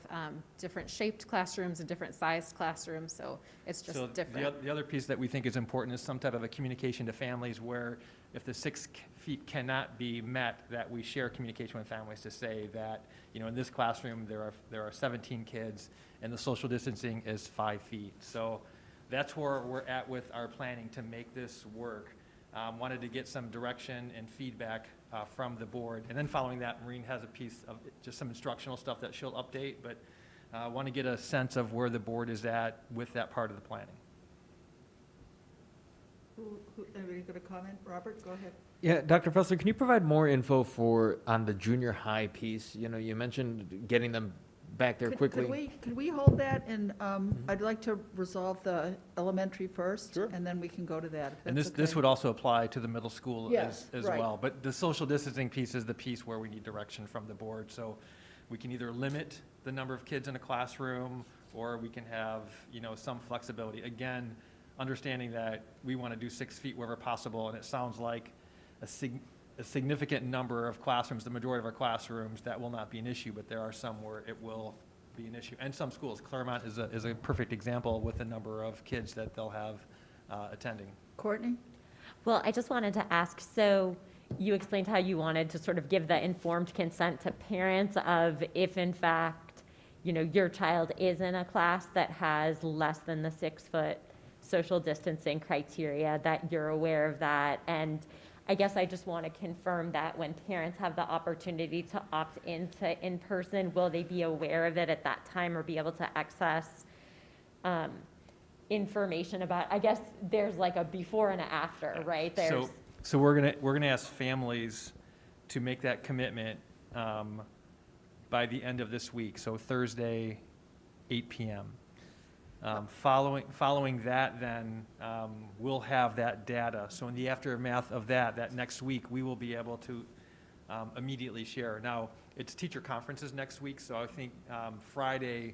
different shaped classrooms and different sized classrooms, so it's just different. The other piece that we think is important is some type of a communication to families where if the 6 feet cannot be met, that we share communication with families to say that, in this classroom there are 17 kids and the social distancing is 5 feet. So that's where we're at with our planning to make this work. Wanted to get some direction and feedback from the board. And then following that, Maureen has a piece of just some instructional stuff that she'll update, but want to get a sense of where the board is at with that part of the planning. Anybody going to comment? Robert, go ahead. Yeah, Dr. Fessler, can you provide more info on the junior high piece? You mentioned getting them back there quickly. Could we hold that, and I'd like to resolve the elementary first, Sure. and then we can go to that. if And that's this okay. would also apply to the middle school Yes, as right. well. But the social distancing piece is the piece where we need direction from the board. So we can either limit the number of kids in a classroom, or we can have, some flexibility. Again, understanding that we want to do 6 feet wherever possible, and it sounds like a significant number of classrooms, the majority of our classrooms, that will not be an issue, but there are some where it will be an issue. And some schools, Claremont is a perfect example with the number of kids that they'll have attending. Courtney? Well, I just wanted to ask, so you explained how you wanted to sort of give the informed consent to parents of if in fact, your child is in a class that has less than the 6-foot social distancing criteria, that you're aware of that. And I guess I just want to confirm that when parents have the opportunity to opt into in-person, will they be aware of it at that time or be able to access information about, I guess there's like a before and a after, right? So we're gonna ask families to make that commitment by the end of this week, so Thursday, 8 p.m. Following that, then we'll have that data. So in the aftermath of that next week, we will be able to immediately share. Now, it's teacher conferences next week, so I think Friday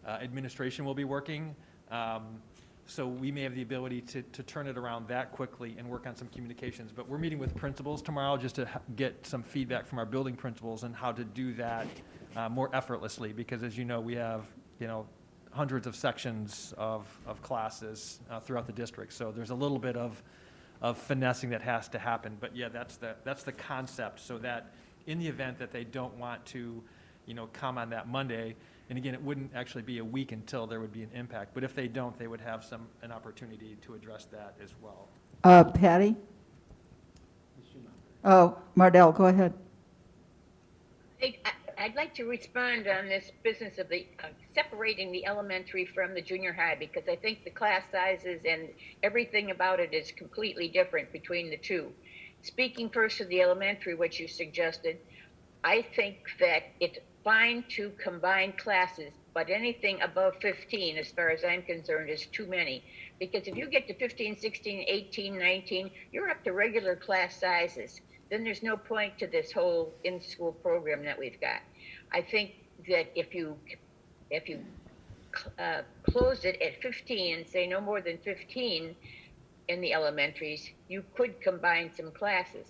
administration will be working. So we may have the ability to turn it around that quickly and work on some communications. But we're meeting with principals tomorrow just to get some feedback from our building principals on how to do that more effortlessly, because as you know, we have, hundreds of sections of classes throughout the district. So there's a little bit of finessing that has to happen. But yeah, that's the concept, so that in the event that they don't want to, come on that Monday, and again, it wouldn't actually be a week until there would be an impact. But if they don't, they would have an opportunity to address that as well. Patty? Oh, Mardell, go ahead. I'd like to respond on this business of the separating the elementary from the junior high, because I think the class sizes and everything about it is completely different between the two. Speaking first of the elementary, which you suggested, I think that it's fine to combine classes, but anything above 15, as far as I'm concerned, is too many. Because if you get to 15, 16, 18, 19, you're up to regular class sizes. Then there's no point to this whole in-school program that we've got. I think that if you close it at 15 and say no more than 15 in the elementaries, you could combine some classes.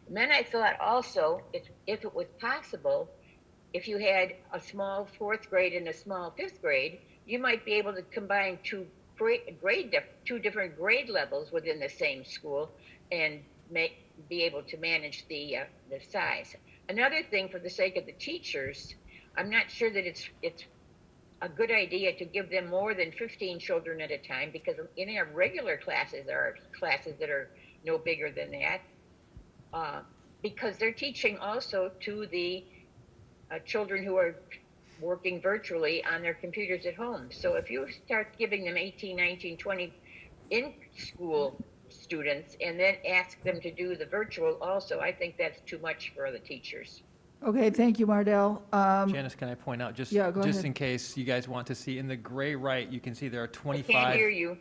And then I thought also, if it was possible, if you had a small 4th grade and a small 5th grade, you might be able to combine two different grade levels within the same school and be able to manage the size. Another thing, for the sake of the teachers, I'm not sure that it's a good idea to give them more than 15 children at a time, because in our regular classes, there are classes that are no bigger than that, because they're teaching also to the children who are working virtually on their computers at home. So if you start giving them 18, 19, 20 in-school students and then ask them to do the virtual also, I think that's too much for the teachers. Okay, thank you, Mardell. Janice, can I point out, just Yeah, go just ahead. in case you guys want to see, in the gray right, you can see there are I 25. can't hear you.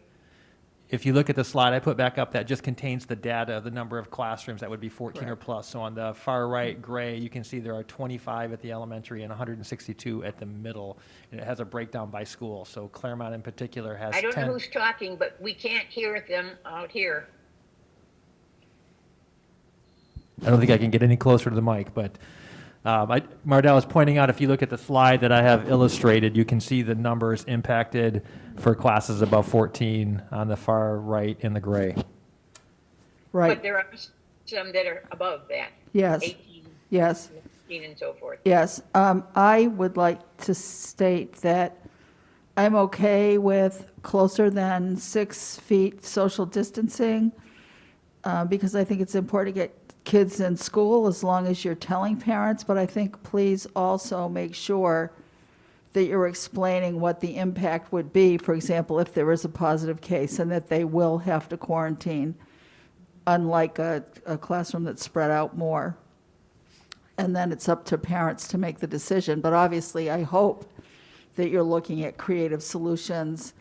If you look at the slide I put back up, that just contains the data of the number of classrooms that would be 14 or Correct. plus. So on the far right gray, you can see there are 25 at the elementary and 162 at the middle. And it has a breakdown by school. So Claremont in particular has I don't 10. know who's talking, but we can't hear them out here. I don't think I can get any closer to the mic, but Mardell is pointing out, if you look at the slide that I have illustrated, you can see the numbers impacted for classes above 14 on the far right in the gray. But Right, there are some that are above that. yes, 18, yes. 19, and so forth. Yes, I would like to state that I'm okay with closer than 6 feet social distancing, because I think it's important to get kids in school as long as you're telling parents, but I think please also make sure that you're explaining what the impact would be, for example, if there is a positive case, and that they will have to quarantine, unlike a classroom that's spread out more. And then it's up to parents to make the decision. But obviously, I hope that you're looking at creative solutions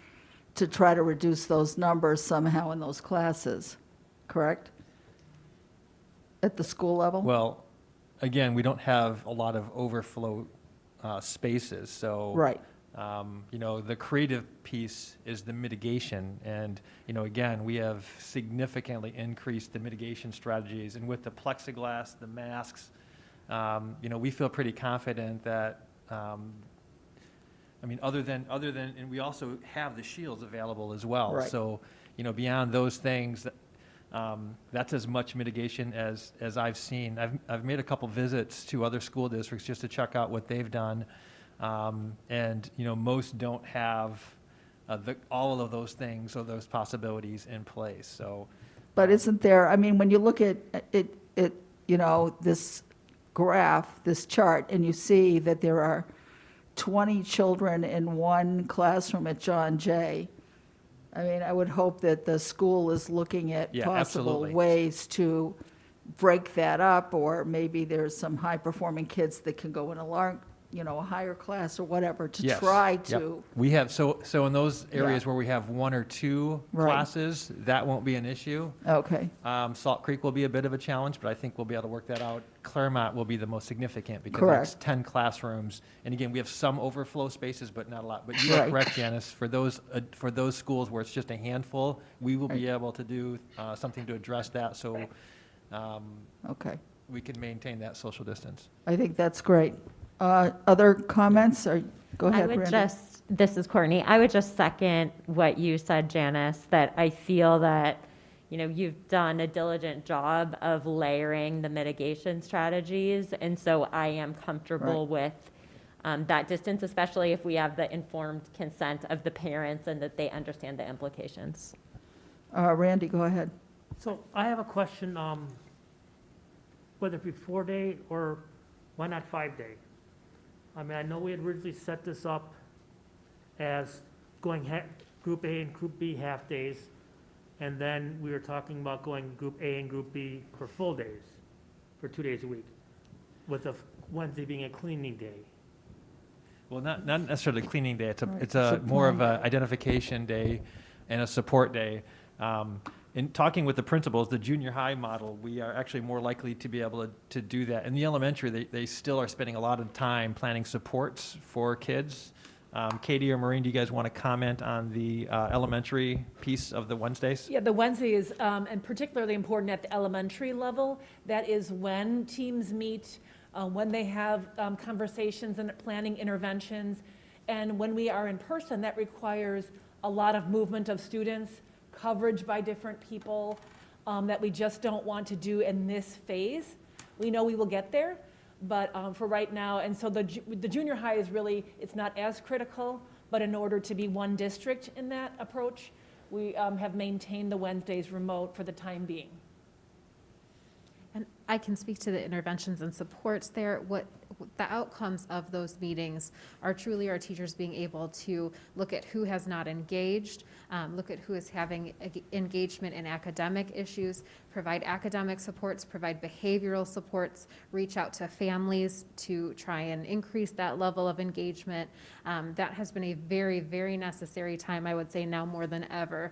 to try to reduce those numbers somehow in those classes, correct? At the school level? Well, again, we don't have a lot of overflow spaces, so. Right. You know, the creative piece is the mitigation, and, you know, again, we have significantly increased the mitigation strategies, and with the plexiglass, the masks, you know, we feel pretty confident that, I mean, other than, and we also have the shields available as well. Right. So, you know, beyond those things, that's as much mitigation as I've seen. I've made a couple visits to other school districts just to check out what they've done. And, you know, most don't have all of those things or those possibilities in place, so. But isn't there, I mean, when you look at it, you know, this graph, this chart, and you see that there are 20 children in one classroom at John Jay, I mean, I would hope that the school is looking at Yeah, possible absolutely. ways to break that up, or maybe there's some high-performing kids that can go in a higher class or whatever, to Yes. try Yep. to. We have, so in those areas Yeah. where we have 1 or 2 Right. classes, that won't be an issue. Okay, Salt Creek will be a bit of a challenge, but I think we'll be able to work that out. Claremont will be the most significant because that's Correct. 10 classrooms. And again, we have some overflow spaces, but not a lot. But you are Right. correct, Janice, for those schools where it's just a handful, we will be Right. able to do something to address that, so okay. we can maintain that social distance. I think that's great. Other comments, or, go ahead, I would Randy. this is Courtney, I would just second what you said, Janice, that I feel that, you know, you've done a diligent job of layering the mitigation strategies, and so I am comfortable with that distance, especially if we have the informed consent of the parents and that they understand the implications. Randy, go ahead. So I have a question, whether it be 4-day or why not 5-day? I mean, I know we had originally set this up as going Group A and Group B half-days, and then we were talking about going Group A and Group B for full days, for 2 days a week, with the Wednesday being a cleaning day. Well, not necessarily cleaning day, Right. it's a more of a identification day and a support day. In talking with the principals, the junior high model, we are actually more likely to be able to do that. In the elementary, they still are spending a lot of time planning supports for kids. Katie or Maureen, do you guys want to comment on the elementary piece of the Wednesdays? Yeah, the Wednesday is, and particularly important at the elementary level. That is when teams meet, when they have conversations and planning interventions. And when we are in person, that requires a lot of movement of students, coverage by different people, that we just don't want to do in this phase. We know we will get there, but for right now, and so the junior high is really, it's not as critical, but in order to be one district in that approach, we have maintained the Wednesdays remote for the time being. And I can speak to the interventions and supports there. What the outcomes of those meetings are truly our teachers being able to look at who has not engaged, look at who is having engagement in academic issues, provide academic supports, provide behavioral supports, reach out to families to try and increase that level of engagement. That has been a very, very necessary time, I would say now more than ever,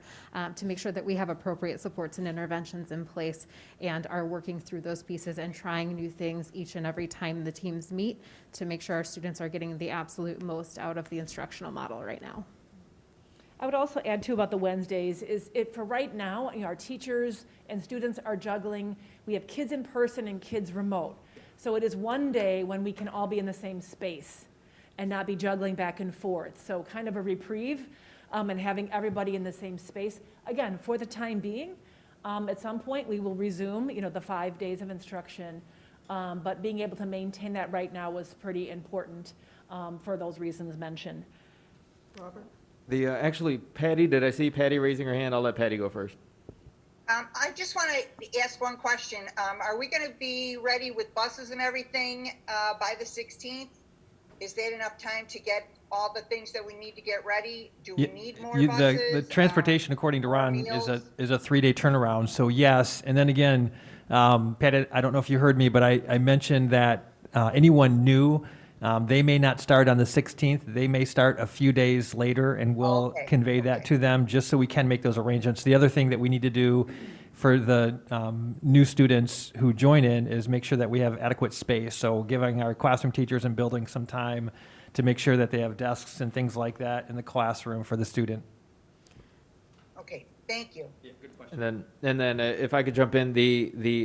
to make sure that we have appropriate supports and interventions in place and are working through those pieces and trying new things each and every time the teams meet to make sure our students are getting the absolute most out of the instructional model right now. I would also add too about the Wednesdays is it for right now, our teachers and students are juggling. We have kids in person and kids remote. So it is one day when we can all be in the same space and not be juggling back and forth. So kind of a reprieve and having everybody in the same space. Again, for the time being, at some point we will resume, the 5 days of instruction. But being able to maintain that right now was pretty important for those reasons mentioned. Robert? Actually, Patty, did I see Patty raising her hand? I'll let Patty go first. I just want to ask one question. Are we going to be ready with buses and everything by the 16th? Is that enough time to get all the things that we need to get ready? Do we need more buses? The transportation, according to Ron, meals? is a 3-day turnaround. So yes, and then again, Patty, I don't know if you heard me, but I mentioned that anyone new, they may not start on the 16th. They may start a few days later, and we'll convey that to them just so we can make those arrangements. The other thing that we need to do for the new students who join in is make sure that we have adequate space. So giving our classroom teachers and building some time to make sure that they have desks and things like that in the classroom for the student. Okay, thank you. Yeah, good question. And then if I could jump in,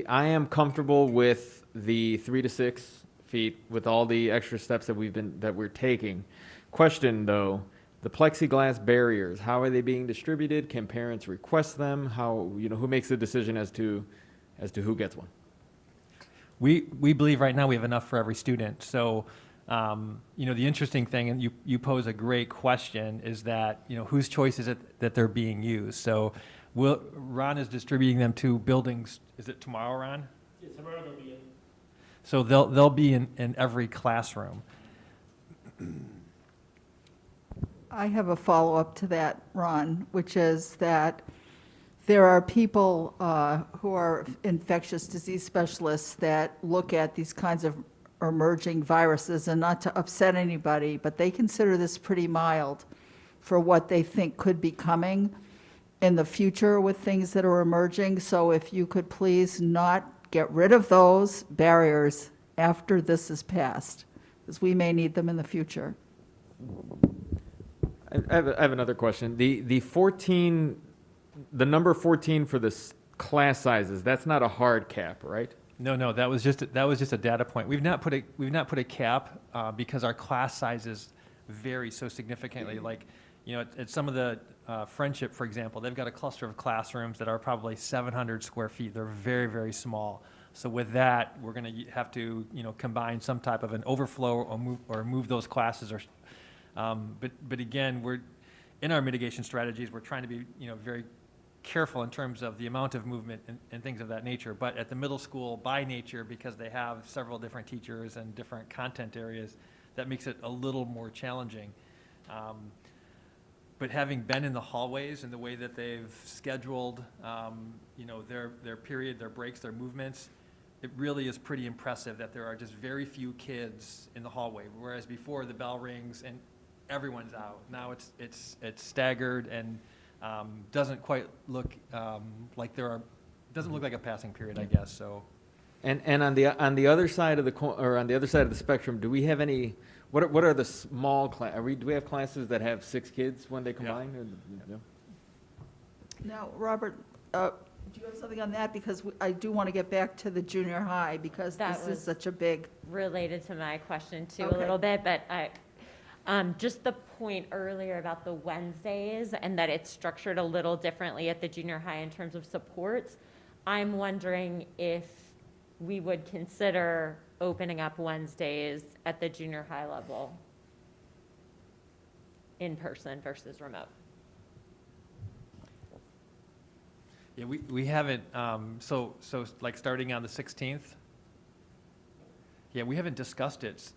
I am comfortable with the 3 to 6 feet with all the extra steps that we're taking. Question though, the plexiglass barriers, how are they being distributed? Can parents request them? How, who makes the decision as to who gets one? We believe right now we have enough for every student. So, the interesting thing, and you pose a great question, is that, whose choice is it that they're being used? So Ron is distributing them to buildings. Is it tomorrow, Ron? Yeah, tomorrow they'll be in. So they'll be in every classroom. I have a follow-up to that, Ron, which is that there are people who are infectious disease specialists that look at these kinds of emerging viruses, and not to upset anybody, but they consider this pretty mild for what they think could be coming in the future with things that are emerging. So if you could please not get rid of those barriers after this is passed, because we may need them in the future. I have another question. The number 14 for the class sizes, that's not a hard cap, right? No, that was just a data point. We've not put a cap because our class sizes vary so significantly. Like, at some of the Friendship, for example, they've got a cluster of classrooms that are probably 700 square feet. They're very, very small. So with that, we're going to have to combine some type of an overflow or move those classes. But again, we're in our mitigation strategies. We're trying to be very careful in terms of the amount of movement and things of that nature. But at the middle school, by nature, because they have several different teachers and different content areas, that makes it a little more challenging. But having been in the hallways and the way that they've scheduled, their period, their breaks, their movements, it really is pretty impressive that there are just very few kids in the hallway. Whereas before the bell rings and everyone's out. Now it's staggered and doesn't quite look doesn't look like a passing period, I guess. So. And on the other side of on the other side of the spectrum, do we have any? What are the small class? Do we have classes that have 6 kids when they combine? Yeah. Now, Robert, do you have something on that? Because I do want to get back to the junior high, because That this is was such a big. Related to my question too, Okay. a little bit, but just the point earlier about the Wednesdays and that it's structured a little differently at the junior high in terms of supports. I'm wondering if we would consider opening up Wednesdays at the junior high level in person versus remote. Yeah, we haven't, so like starting on the 16th? Yeah, we haven't discussed it.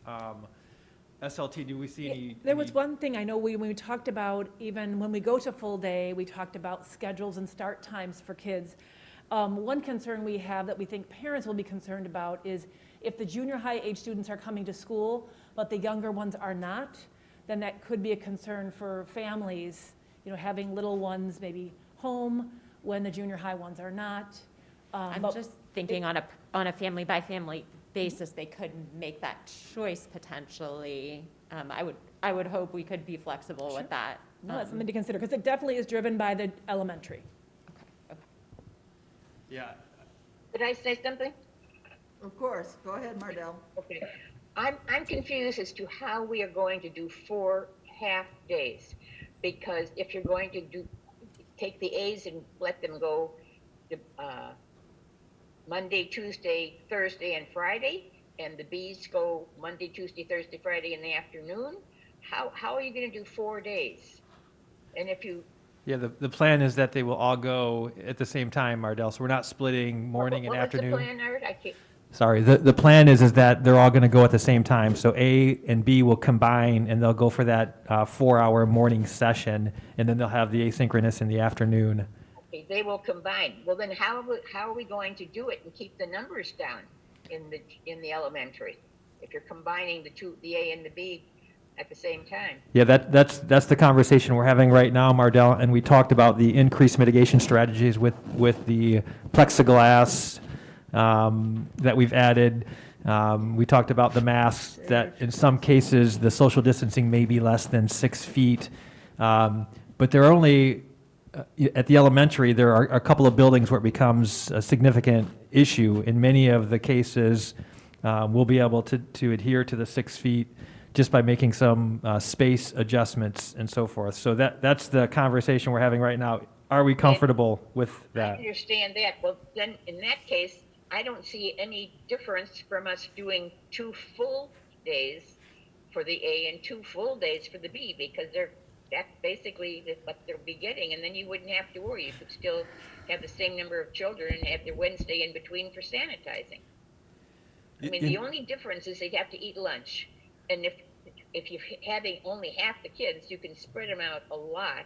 SLT, do we see any? There was one thing I know when we talked about, even when we go to full day, we talked about schedules and start times for kids. One concern we have that we think parents will be concerned about is if the junior high age students are coming to school, but the younger ones are not, then that could be a concern for families, having little ones maybe home when the junior high ones are not. I'm But just thinking on a family by family basis, they could make that choice potentially. I would hope we could be flexible with that. No, that's something to consider, because it definitely is driven by the elementary. Yeah. Could I say something? Of course. Go ahead, Mardell. Okay. I'm confused as to how we are going to do 4 half days. Because if you're going to take the A's and let them go Monday, Tuesday, Thursday, and Friday, and the B's go Monday, Tuesday, Thursday, Friday in the afternoon, how are you going to do 4 days? And if you Yeah, the plan is that they will all go at the same time, Mardell, so we're not splitting morning and afternoon. What was the plan, Art? I can't. Sorry, the plan is that they're all going to go at the same time. So A and B will combine, and they'll go for that 4-hour morning session, and then they'll have the asynchronous in the afternoon. Okay, they will combine. Well, then how are we going to do it and keep the numbers down in the elementary if you're combining the A and the B at the same time? Yeah, that's the conversation we're having right now, Mardell, and we talked about the increased mitigation strategies with the plexiglass that we've added. We talked about the masks, that in some cases, the social distancing may be less than 6 feet. But there are only, at the elementary, there are a couple of buildings where it becomes a significant issue. In many of the cases, we'll be able to adhere to the 6 feet just by making some space adjustments and so forth. So that's the conversation we're having right now. Are we comfortable with I that? understand that. Well, then in that case, I don't see any difference from us doing 2 full days for the A and 2 full days for the B, because that's basically what they'll be getting, and then you wouldn't have to worry. You could still have the same number of children and have their Wednesday in between for sanitizing. I mean, the only difference is they'd have to eat lunch, and if you're having only half the kids, you can spread them out a lot,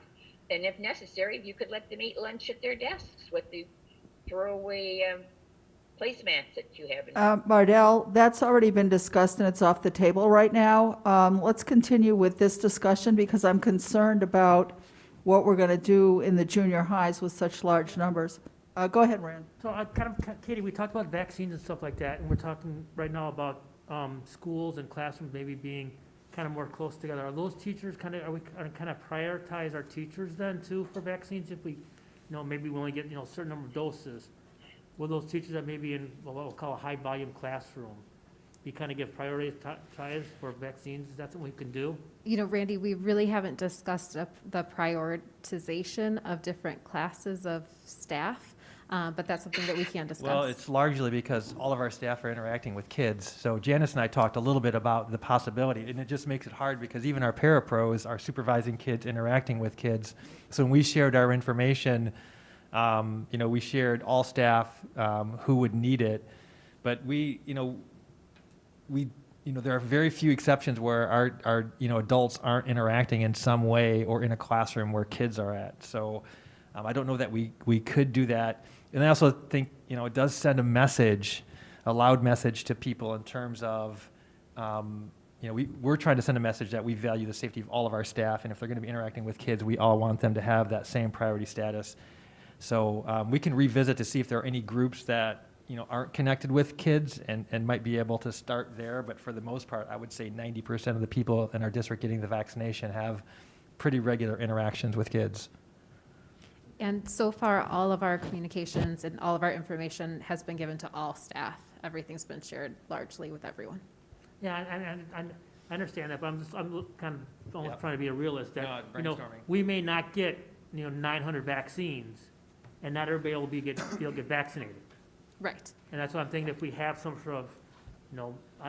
and if necessary, you could let them eat lunch at their desks with the throwaway placemats that you have. Mardell, that's already been discussed and it's off the table right now. Let's continue with this discussion, because I'm concerned about what we're going to do in the junior highs with such large numbers. Go ahead, Rand. So Katie, we talked about vaccines and stuff like that, and we're talking right now about schools and classrooms maybe being kind of more close together. Are those teachers are we kind of prioritize our teachers then too for vaccines if we, maybe we only get, a certain number of doses? Will those teachers that may be in what we'll call a high volume classroom be kind of give priority tries for vaccines? Is that something we can do? Randy, we really haven't discussed the prioritization of different classes of staff, but that's something that we can discuss. Well, it's largely because all of our staff are interacting with kids. So Janice and I talked a little bit about the possibility, and it just makes it hard because even our parapros are supervising kids, interacting with kids. So when we shared our information, we shared all staff who would need it, but we there are very few exceptions where our adults aren't interacting in some way or in a classroom where kids are at. So I don't know that we could do that. And I also think, it does send a message, a loud message to people in terms of, we're trying to send a message that we value the safety of all of our staff. And if they're going to be interacting with kids, we all want them to have that same priority status. So we can revisit to see if there are any groups that aren't connected with kids and might be able to start there. But for the most part, I would say 90% of the people in our district getting the vaccination have pretty regular interactions with kids. And so far, all of our communications and all of our information has been given to all staff. Everything's been shared largely with everyone. Yeah, and I understand that, but I'm kind of almost Yep. trying to be a realist that, brainstorming. we may not get, 900 vaccines, and not everybody will be get vaccinated. Right. And that's what I'm thinking, if we have some sort of, I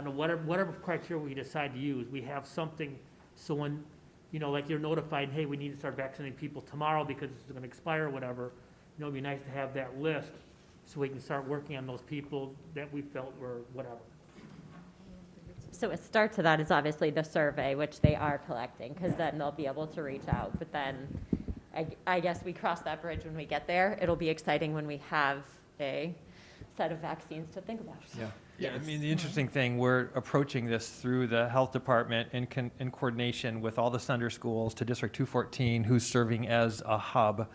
don't know, whatever criteria we decide to use, we have something, so when, like you're notified, hey, we need to start vaccinating people tomorrow because it's gonna expire or whatever, it'd be nice to have that list so we can start working on those people that we felt were whatever. So a start to that is obviously the survey, which they are collecting, because then they'll be able to reach out. But then I guess we cross that bridge when we get there. It'll be exciting when we have a set of vaccines to think about. Yeah. I mean, the interesting thing, we're approaching this through the health department in coordination with all the sender schools to District 214, who's serving as a hub.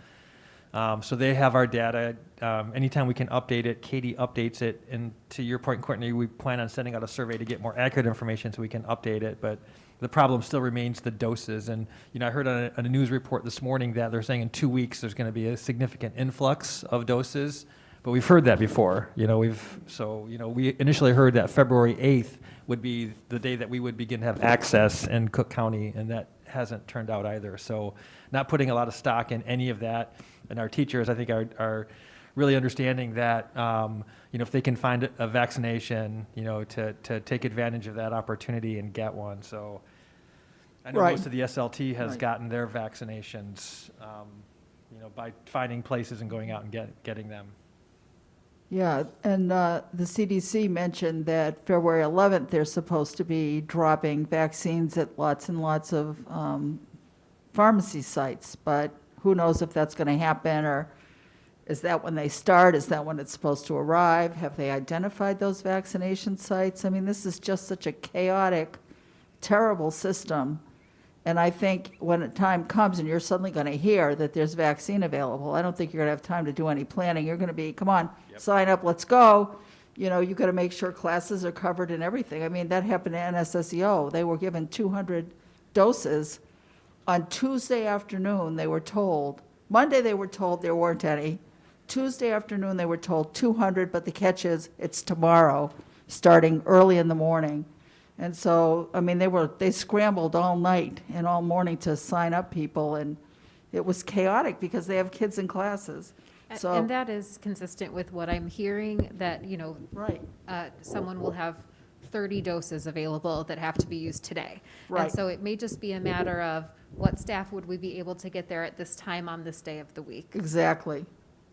So they have our data. Anytime we can update it, Katie updates it. And to your point, Courtney, we plan on sending out a survey to get more accurate information so we can update it. But the problem still remains the doses. And, I heard on a news report this morning that they're saying in 2 weeks there's going to be a significant influx of doses. But we've heard that before. We initially heard that February 8th would be the day that we would begin to have access in Cook County, and that hasn't turned out either. So not putting a lot of stock in any of that. And our teachers, I think, are really understanding that, if they can find a vaccination, to take advantage of that opportunity and get one. So I know Right. most of the SLT has Right. gotten their vaccinations, by finding places and going out and getting them. Yeah, and the CDC mentioned that February 11th, they're supposed to be dropping vaccines at lots and lots of pharmacy sites, but who knows if that's going to happen, or is that when they start? Is that when it's supposed to arrive? Have they identified those vaccination sites? I mean, this is just such a chaotic, terrible system. And I think when the time comes and you're suddenly going to hear that there's vaccine available, I don't think you're going to have time to do any planning. You're going to be, come on, sign up, let's go. You got to make sure classes are covered and everything. I mean, that happened to NSSEO. They were given 200 doses. On Tuesday afternoon, they were told, Monday they were told there weren't any. Tuesday afternoon, they were told 200, but the catch is it's tomorrow, starting early in the morning. And so, I mean, they scrambled all night and all morning to sign up people, and it was chaotic because they have kids in classes. So, And that is consistent with what I'm hearing, that, right, someone will have 30 doses available that have to be used today. Right. And so it may just be a matter of what staff would we be able to get there at this time on this day of the week? exactly,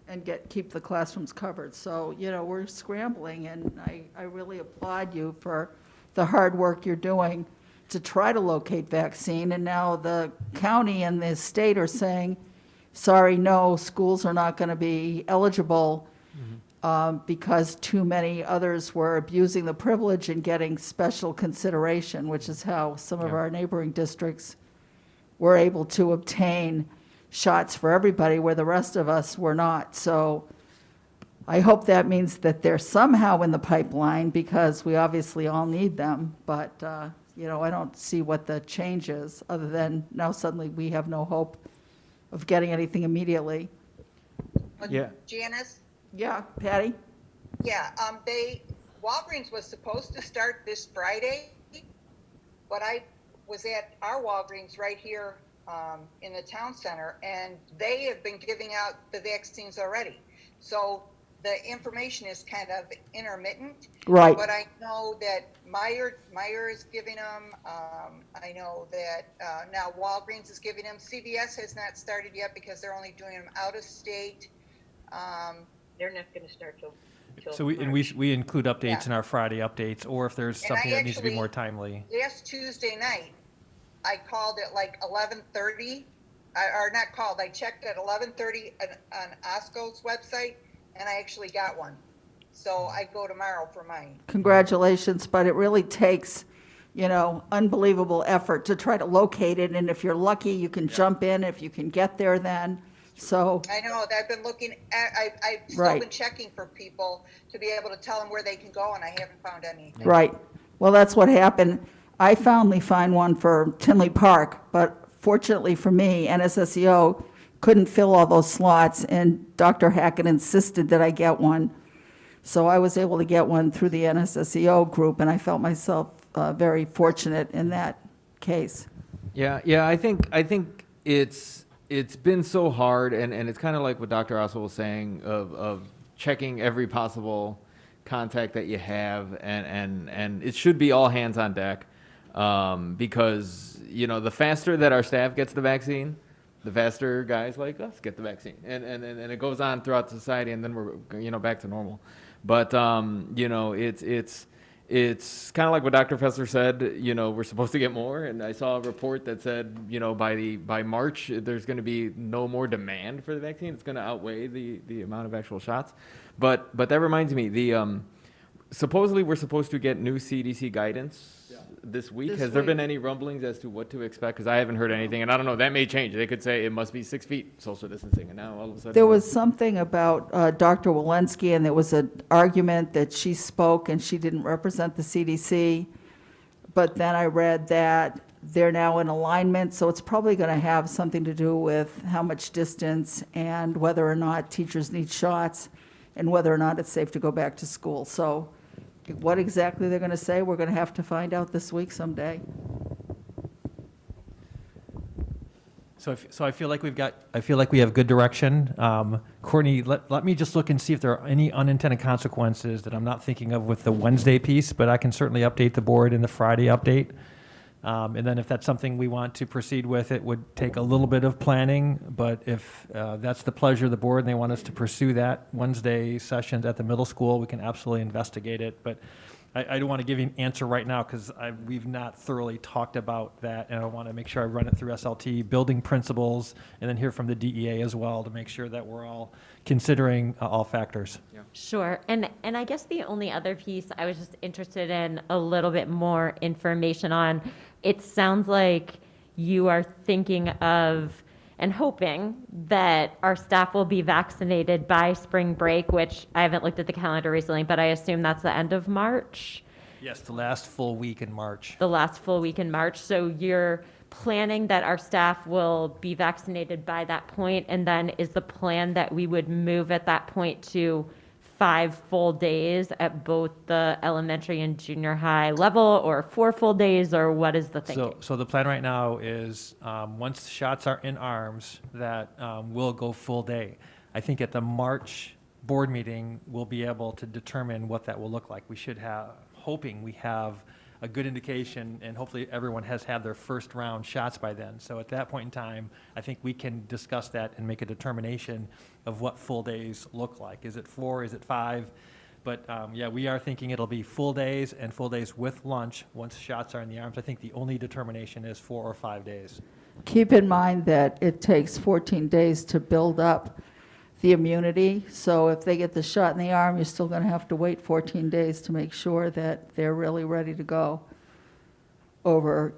and keep the classrooms covered. So, we're scrambling, and I really applaud you for the hard work you're doing to try to locate vaccine. And now the county and the state are saying, sorry, no, schools are not going to be eligible because too many others were abusing the privilege and getting special consideration, which is how some of our neighboring districts were able to obtain shots for everybody where the rest of us were not. So I hope that means that they're somehow in the pipeline, because we obviously all need them. But, I don't see what the change is, other than now suddenly we have no hope of getting anything immediately. Yeah. Janice? Yeah, Patty? Yeah, Walgreens was supposed to start this Friday, but I was at our Walgreens right here in the town center, and they have been giving out the vaccines already. So the information is kind of intermittent. Right. But I know that Meyer is giving them. I know that now Walgreens is giving them. CVS has not started yet because they're only doing them out of state. They're not going to start till until So we March. include updates Yeah. in our Friday updates, or if there's And something I that needs to be actually- more timely. Last Tuesday night, I called at like 11:30, or not called, I checked at 11:30 on OSCO's website, and I actually got one. So I go tomorrow for mine. Congratulations, but it really takes, unbelievable effort to try to locate it, and if you're lucky, you can jump in if you can get there then. So, I know, I've been looking, I've still Right. been checking for people to be able to tell them where they can go, and I haven't found anything. right. Well, that's what happened. I finally found one for Tinley Park, but fortunately for me, NSSEO couldn't fill all those slots, and Dr. Hackett insisted that I get one. So I was able to get one through the NSSEO group, and I felt myself very fortunate in that case. Yeah. I think it's been so hard, and it's kind of like what Dr. Ossel was saying of checking every possible contact that you have, and it should be all hands on deck, because the faster that our staff gets the vaccine, the faster guys like us get the vaccine, and it goes on throughout society, and then we're back to normal. But it's kind of like what Dr. Fessler said. We're supposed to get more, and I saw a report that said by March there's going to be no more demand for the vaccine. It's going to outweigh the amount of actual shots. But that reminds me, supposedly we're supposed to get new CDC guidance this week. This Has there been week. any rumblings as to what to expect? Because I haven't heard anything, and I don't know. That may change. They could say it must be 6 feet social distancing, and now all of a sudden There was something about Dr. Walensky, and there was an argument that she spoke and she didn't represent the CDC. But then I read that they're now in alignment, so it's probably going to have something to do with how much distance and whether or not teachers need shots and whether or not it's safe to go back to school. So what exactly they're going to say, we're going to have to find out this week someday. So I feel like we have good direction. Courtney, let me just look and see if there are any unintended consequences that I'm not thinking of with the Wednesday piece, but I can certainly update the board in the Friday update. And then if that's something we want to proceed with, it would take a little bit of planning, but if that's the pleasure of the board and they want us to pursue that Wednesday sessions at the middle school, we can absolutely investigate it. But I don't want to give you an answer right now because we've not thoroughly talked about that, and I want to make sure I run it through SLT, building principles, and then hear from the DEA as well to make sure that we're all considering all factors. Yeah. Sure. And I guess the only other piece I was just interested in a little bit more information on, it sounds like you are thinking of and hoping that our staff will be vaccinated by spring break, which I haven't looked at the calendar recently, but I assume that's the end of March. Yes, the last full week in March. The last full week in March. So you're planning that our staff will be vaccinated by that point, and then is the plan that we would move at that point to 5 full days at both the elementary and junior high level, or 4 full days, or what is the thinking? So the plan right now is, once shots are in arms, that we'll go full day. I think at the March board meeting, we'll be able to determine what that will look like. We should have, hoping we have a good indication, and hopefully everyone has had their first round shots by then. So at that point in time, I think we can discuss that and make a determination of what full days look like. Is it 4, is it 5? But yeah, we are thinking it'll be full days and full days with lunch once shots are in the arms. I think the only determination is 4 or 5 days. Keep in mind that it takes 14 days to build up the immunity. So if they get the shot in the arm, you're still going to have to wait 14 days to make sure that they're really ready to go over,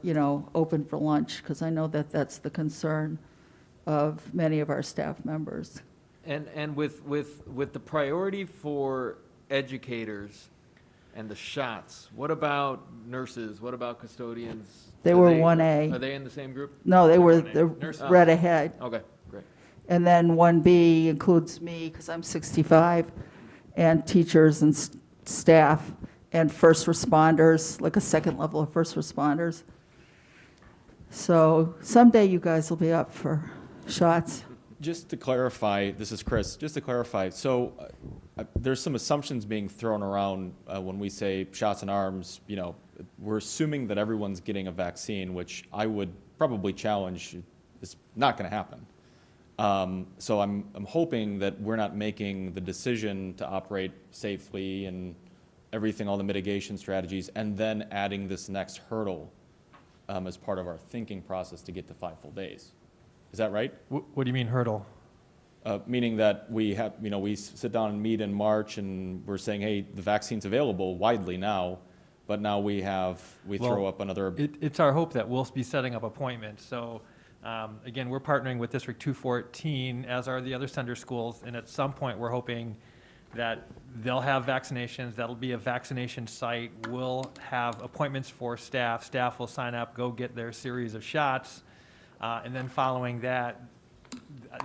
open for lunch, because I know that that's the concern of many of our staff members. And with the priority for educators and the shots, what about nurses? What about custodians? They were 1A. Are they in the same group? No, they're Nurses. read ahead. Okay, great. And then 1B includes me, because I'm 65, and teachers and staff, and first responders, like a second level of first responders. So someday you guys will be up for shots. Just to clarify, this is Chris, just to clarify, so there's some assumptions being thrown around when we say shots in arms. We're assuming that everyone's getting a vaccine, which I would probably challenge is not going to happen. So I'm hoping that we're not making the decision to operate safely and everything, all the mitigation strategies, and then adding this next hurdle as part of our thinking process to get to 5 full days. Is that right? What do you mean hurdle? Meaning that we have, we sit down and meet in March and we're saying, hey, the vaccine's available widely now, but now we throw up another. It's our hope that we'll be setting up appointments. So again, we're partnering with District 214, as are the other sender schools, and at some point, we're hoping that they'll have vaccinations, that'll be a vaccination site, we'll have appointments for staff, staff will sign up, go get their series of shots, and then following that,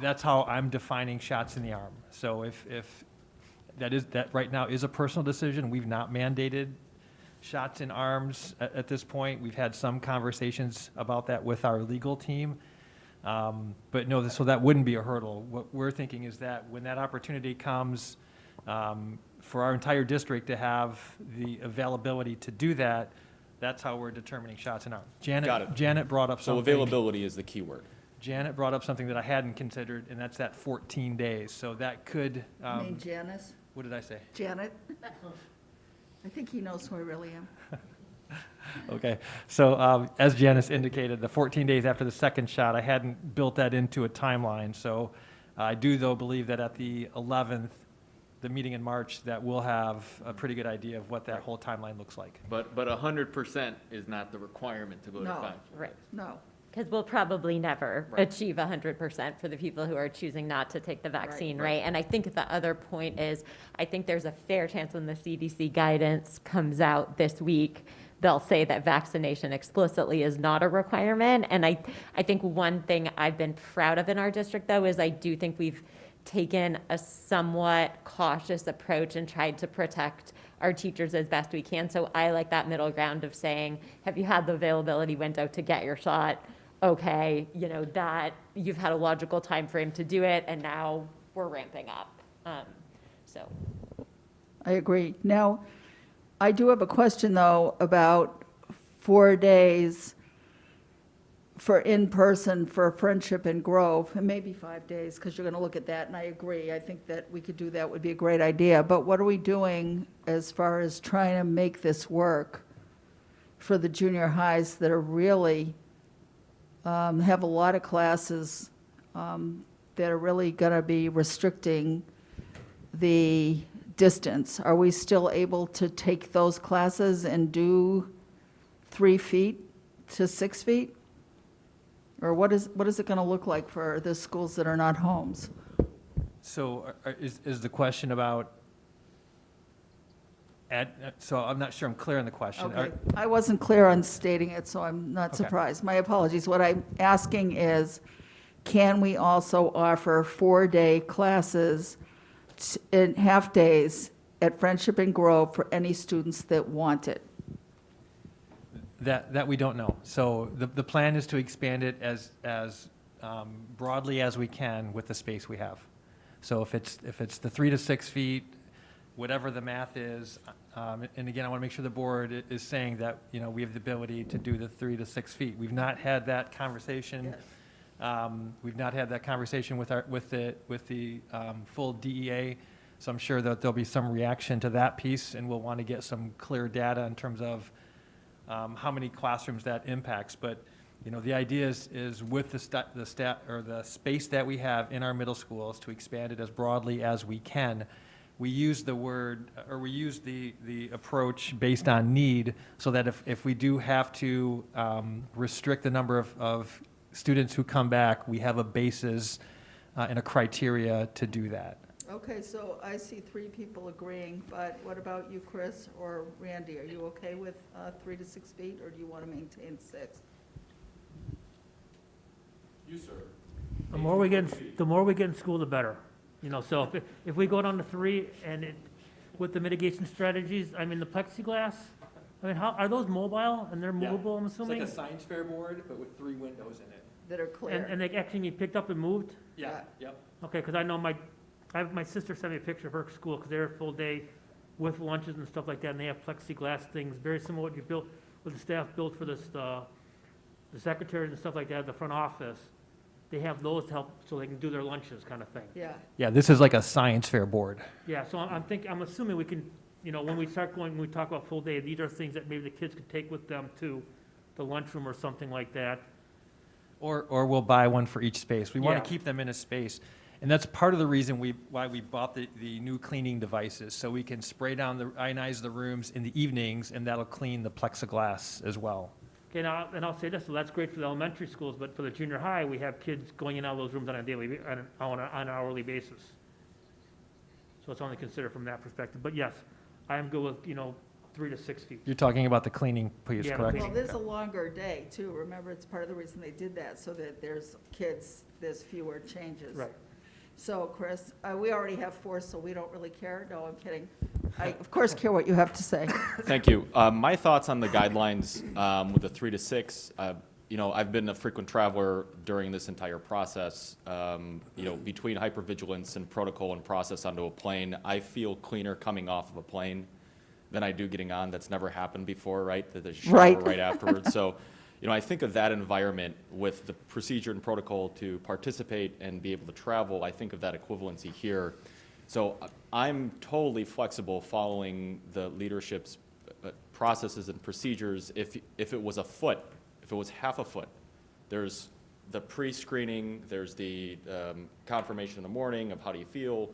that's how I'm defining shots in the arm. So if that right now is a personal decision, we've not mandated shots in arms at this point. We've had some conversations about that with our legal team. But no, so that wouldn't be a hurdle. What we're thinking is that when that opportunity comes for our entire district to have the availability to do that, that's how we're determining shots in arms. Got it. Janet brought up So something. availability is the key word. Janet brought up something that I hadn't considered, and that's that 14 days. So that could, You mean Janice? what did I say? Janet? I think he knows who I really am. Okay, so as Janice indicated, the 14 days after the second shot, I hadn't built that into a timeline. So I do, though, believe that at the 11th, the meeting in March, that we'll have a pretty good idea of what that whole timeline looks like. But 100% is not the requirement to go to No. 5. Right. No. Because we'll probably never Right. achieve 100% for the people who are choosing not to take the vaccine, right. right? And I think the other point is, I think there's a fair chance when the CDC guidance comes out this week, they'll say that vaccination explicitly is not a requirement. And I think one thing I've been proud of in our district, though, is I do think we've taken a somewhat cautious approach and tried to protect our teachers as best we can. So I like that middle ground of saying, have you had the availability window to get your shot? Okay, that you've had a logical time frame to do it, and now we're ramping up. So I agree. Now, I do have a question, though, about 4 days for in-person for Friendship and Grove, and maybe 5 days, because you're going to look at that, and I agree. I think that we could do that, would be a great idea. But what are we doing as far as trying to make this work for the junior highs that are really have a lot of classes that are really going to be restricting the distance? Are we still able to take those classes and do 3 feet to 6 feet? Or what is it going to look like for the schools that are not homes? So is the question about, so I'm not sure I'm clear on the question. Okay, I wasn't clear on stating it, so I'm not Okay. surprised. My apologies. What I'm asking is, can we also offer 4-day classes in half-days at Friendship and Grove for any students that want it? That we don't know. So the plan is to expand it as broadly as we can with the space we have. So if it's the 3 to 6 feet, whatever the math is, and again, I want to make sure the board is saying that, we have the ability to do the 3 to 6 feet. We've not had that conversation. Yes. We've not had that conversation with the full DEA. So I'm sure that there'll be some reaction to that piece, and we'll want to get some clear data in terms of how many classrooms that impacts. But the idea is with the space that we have in our middle schools to expand it as broadly as we can. We use the approach based on need, so that if we do have to restrict the number of students who come back, we have a basis and a criteria to do that. Okay, so I see 3 people agreeing, but what about you, Chris or Randy? Are you okay with 3 to 6 feet, or do you want to maintain 6? You, sir. The more we get in school, the better. So if we go down to 3 and with the mitigation strategies, the plexiglass, how, are those mobile and they're movable, I'm assuming? It's like a science fair board, but with 3 windows in it. That are clear? And they actually be picked up and moved? Yeah, yep. Okay, because I know my sister sent me a picture of her school, because they're a full day with lunches and stuff like that, and they have plexiglass things, very similar to what you built, what the staff built for this, the secretaries and stuff like that at the front office. they have those to help, so they can do their lunches kind of thing. Yeah. Yeah, this is like a science fair board. Yeah, so I'm assuming we can, when we start going, when we talk about full day, these are things that maybe the kids could take with them to the lunchroom or something like that. Or we'll buy one for each space. We want Yeah. to keep them in a space. And that's part of the reason why we bought the new cleaning devices, so we can spray down ionize the rooms in the evenings, and that'll clean the plexiglass as well. Okay, now, and I'll say this, so that's great for the elementary schools, but for the junior high, we have kids going in and out of those rooms on an hourly basis. So it's only considered from that perspective. But yes, I am good with, 3 to 6 feet. You're talking about the cleaning piece, Yeah, the correct? Well, cleaning. this is a longer day, too. Remember, it's part of the reason they did that, so that there's fewer changes. Right. So, Chris, we already have 4, so we don't really care. No, I'm kidding. I, of course, care what you have to say. Thank you. My thoughts on the guidelines with the 3 to 6, I've been a frequent traveler during this entire process. Between hypervigilance and protocol and process onto a plane, I feel cleaner coming off of a plane than I do getting on. That's never happened before, right? That there's a shower right afterwards. So, I think of that environment with the procedure and protocol to participate and be able to travel. I think of that equivalency here. So I'm totally flexible following the leadership's processes and procedures. If it was a foot, if it was half a foot, there's the pre-screening, there's the confirmation in the morning of how do you feel,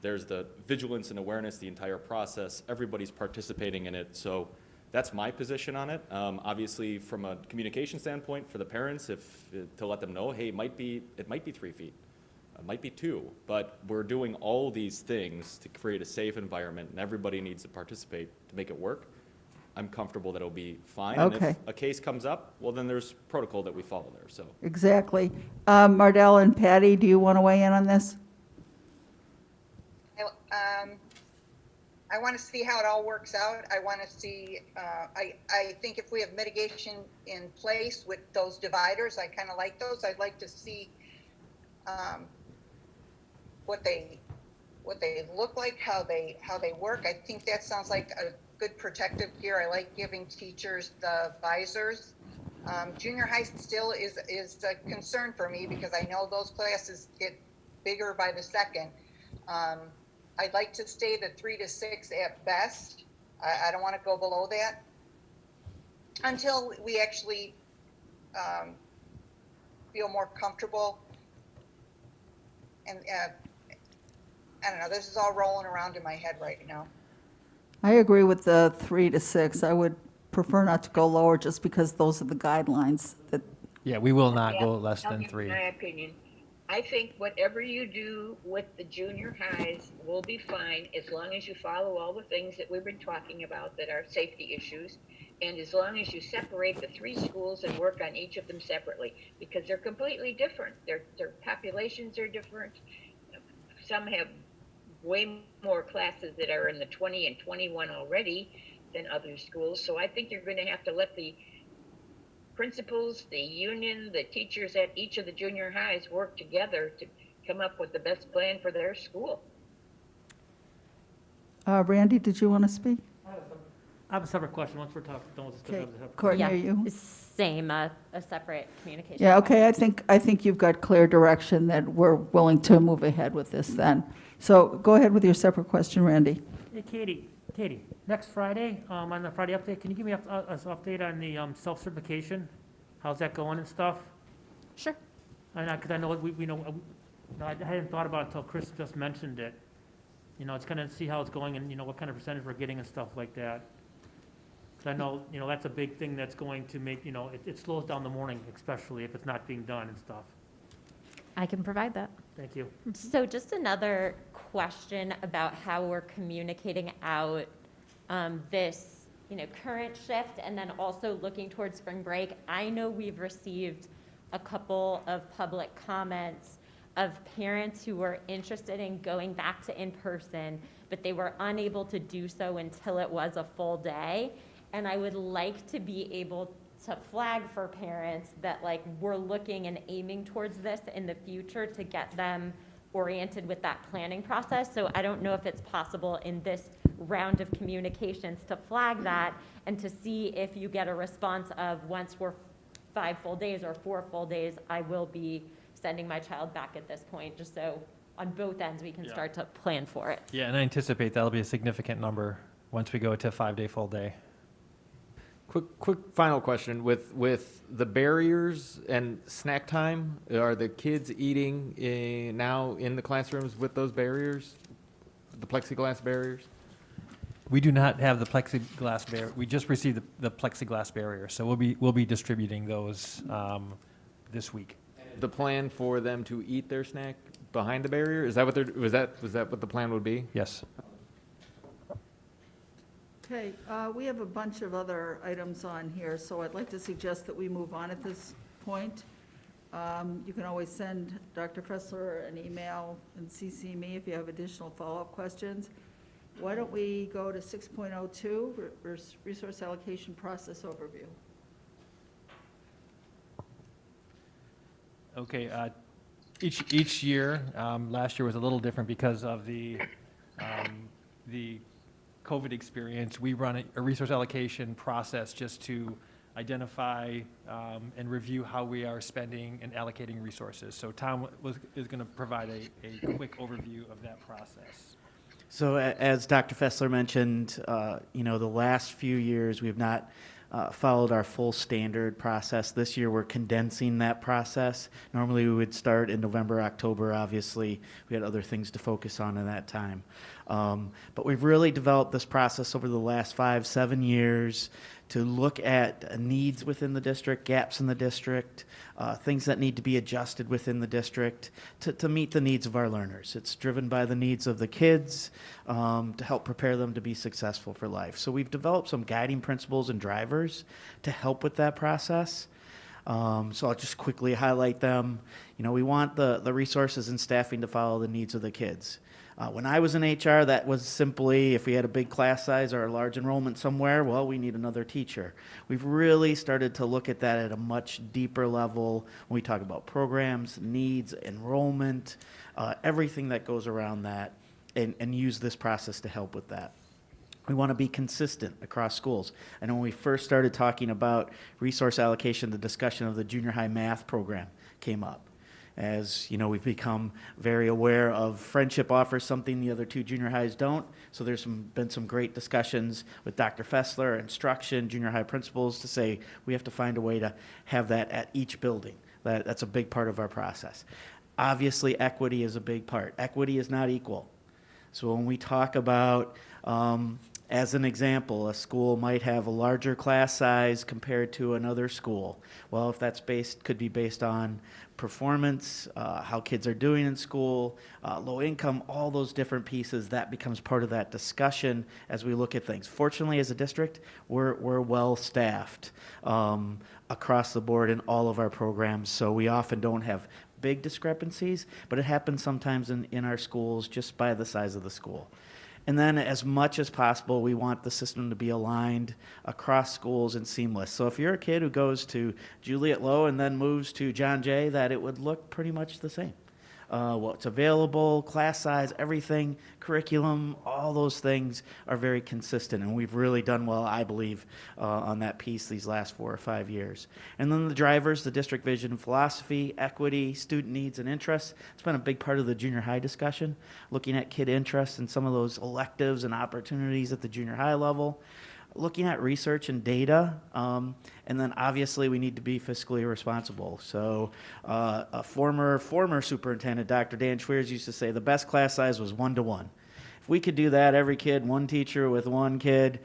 there's the vigilance and awareness, the entire process. Everybody's participating in it. So that's my position on it. Obviously, from a communication standpoint, for the parents, to let them know, hey, it might be 3 feet. It might be 2, but we're doing all these things to create a safe environment, and everybody needs to participate to make it work. I'm comfortable that it'll be fine. And Okay. if a case comes up, well, then there's protocol that we follow there, so. Exactly. Mardell and Patty, do you want to weigh in on this? I want to see how it all works out. I want to see, I think if we have mitigation in place with those dividers, I kind of like those. I'd like to see what they look like, how they work. I think that sounds like a good protective gear. I like giving teachers the visors. Junior high still is a concern for me because I know those classes get bigger by the second. I'd like to stay the 3 to 6 at best. I don't want to go below that until we actually feel more comfortable. And I don't know, this is all rolling around in my head right now. I agree with the 3 to 6. I would prefer not to go lower just because those are the guidelines that. Yeah, we will not go Yeah, less I'll than give 3. My opinion. I think whatever you do with the junior highs will be fine as long as you follow all the things that we've been talking about that are safety issues. And as long as you separate the 3 schools and work on each of them separately, because they're completely different. Their populations are different. Some have way more classes that are in the 20 and 21 already than other schools. So I think you're going to have to let the principals, the union, the teachers at each of the junior highs work together to come up with the best plan for their school. Randy, did you want to speak? I have a separate question once we're done with this. Okay. Courtney, are you? Same, a separate communication. Yeah, okay, I think you've got clear direction that we're willing to move ahead with this then. So go ahead with your separate question, Randy. Hey, Katie, next Friday, on the Friday update, can you give me an update on the self-certification? How's that going and stuff? Sure. Because I know we know, I hadn't thought about it until Chris just mentioned it. It's kind of see how it's going and, what kind of percentage we're getting and stuff like that. Because I know, that's a big thing that's going to make, it slows down the morning, especially if it's not being done and stuff. I can provide that. Thank you. So just another question about how we're communicating out this, current shift, and then also looking towards spring break. I know we've received a couple of public comments of parents who were interested in going back to in-person, but they were unable to do so until it was a full day. And I would like to be able to flag for parents that we're looking and aiming towards this in the future to get them oriented with that planning process. So I don't know if it's possible in this round of communications to flag that and to see if you get a response of once we're 5 full days or 4 full days, I will be sending my child back at this point, just so on both ends we can Yeah. start to plan for it. Yeah, and I anticipate that'll be a significant number once we go to 5-day full day. Quick final question. With the barriers and snack time, are the kids eating now in the classrooms with those barriers, the plexiglass barriers? We do not have the plexiglass barrier. We just received the plexiglass barrier, so we'll be distributing those this week. The plan for them to eat their snack behind the barrier, is that what was that what the plan would be? Yes. Okay, we have a bunch of other items on here, so I'd like to suggest that we move on at this point. You can always send Dr. Fessler an email and CC me if you have additional follow-up questions. Why don't we go to 6.02, resource allocation process overview? Okay, each year, last year was a little different because of the COVID experience. We run a resource allocation process just to identify and review how we are spending and allocating resources. So Tom is going to provide a quick overview of that process. So as Dr. Fessler mentioned, the last few years we've not followed our full standard process. This year we're condensing that process. Normally we would start in November, October, obviously. We had other things to focus on in that time. But we've really developed this process over the last 5-7 years to look at needs within the district, gaps in the district, things that need to be adjusted within the district to meet the needs of our learners. It's driven by the needs of the kids to help prepare them to be successful for life. So we've developed some guiding principles and drivers to help with that process. So I'll just quickly highlight them. We want the resources and staffing to follow the needs of the kids. When I was in HR, that was simply if we had a big class size or a large enrollment somewhere, well, we need another teacher. We've really started to look at that at a much deeper level when we talk about programs, needs, enrollment, everything that goes around that, and use this process to help with that. We want to be consistent across schools. I know when we first started talking about resource allocation, the discussion of the junior high math program came up. As we've become very aware of friendship offers something the other two junior highs don't. So there's been some great discussions with Dr. Fessler, instruction, junior high principals to say we have to find a way to have that at each building. That's a big part of our process. Obviously, equity is a big part. Equity is not equal. So when we talk about, as an example, a school might have a larger class size compared to another school. Well, if that's could be based on performance, how kids are doing in school, low income, all those different pieces, that becomes part of that discussion as we look at things. Fortunately, as a district, we're well staffed across the board in all of our programs, so we often don't have big discrepancies, but it happens sometimes in our schools just by the size of the school. And then as much as possible, we want the system to be aligned across schools and seamless. So if you're a kid who goes to Juliet Low and then moves to John Jay, that it would look pretty much the same. What's available, class size, everything, curriculum, all those things are very consistent. And we've really done well, I believe, on that piece these last 4 or 5 years. And then the drivers, the district vision and philosophy, equity, student needs and interests. It's been a big part of the junior high discussion, looking at kid interests and some of those electives and opportunities at the junior high level. Looking at research and data, and then obviously we need to be fiscally responsible. So a former superintendent, Dr. Dan Schweers, used to say the best class size was 1-to-1. If we could do that, every kid, one teacher with one kid,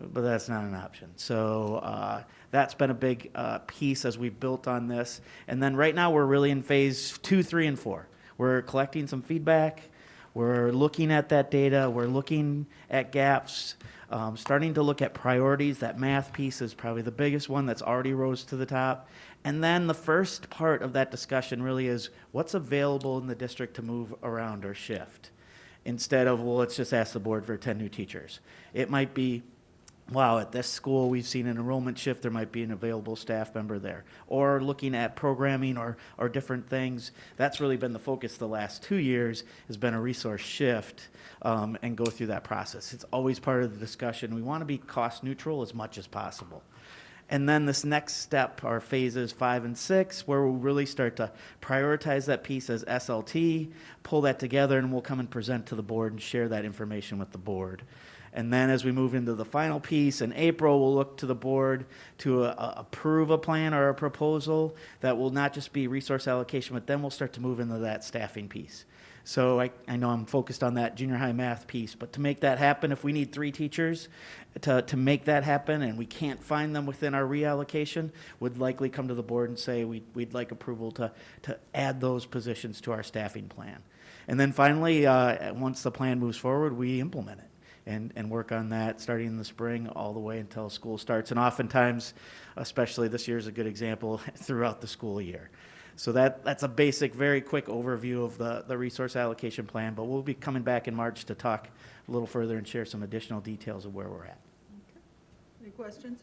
but that's not an option. So that's been a big piece as we've built on this. And then right now we're really in phase 2, 3, and 4. We're collecting some feedback. We're looking at that data. We're looking at gaps. Starting to look at priorities. That math piece is probably the biggest one that's already rose to the top. And then the first part of that discussion really is what's available in the district to move around or shift. Instead of, well, let's just ask the board for 10 new teachers. It might be, wow, at this school we've seen an enrollment shift, there might be an available staff member there. Or looking at programming or different things. That's really been the focus the last 2 years, has been a resource shift and go through that process. It's always part of the discussion. We want to be cost neutral as much as possible. And then this next step are phases 5 and 6, where we'll really start to prioritize that piece as SLT, pull that together, and we'll come and present to the board and share that information with the board. And then as we move into the final piece in April, we'll look to the board to approve a plan or a proposal that will not just be resource allocation, but then we'll start to move into that staffing piece. So I know I'm focused on that junior high math piece, but to make that happen, if we need 3 teachers to make that happen and we can't find them within our reallocation, would likely come to the board and say we'd like approval to add those positions to our staffing plan. And then finally, once the plan moves forward, we implement it. And work on that starting in the spring all the way until school starts. And oftentimes, especially this year is a good example, throughout the school year. So that's a basic, very quick overview of the resource allocation plan, but we'll be coming back in March to talk a little further and share some additional details of where we're at. Any questions?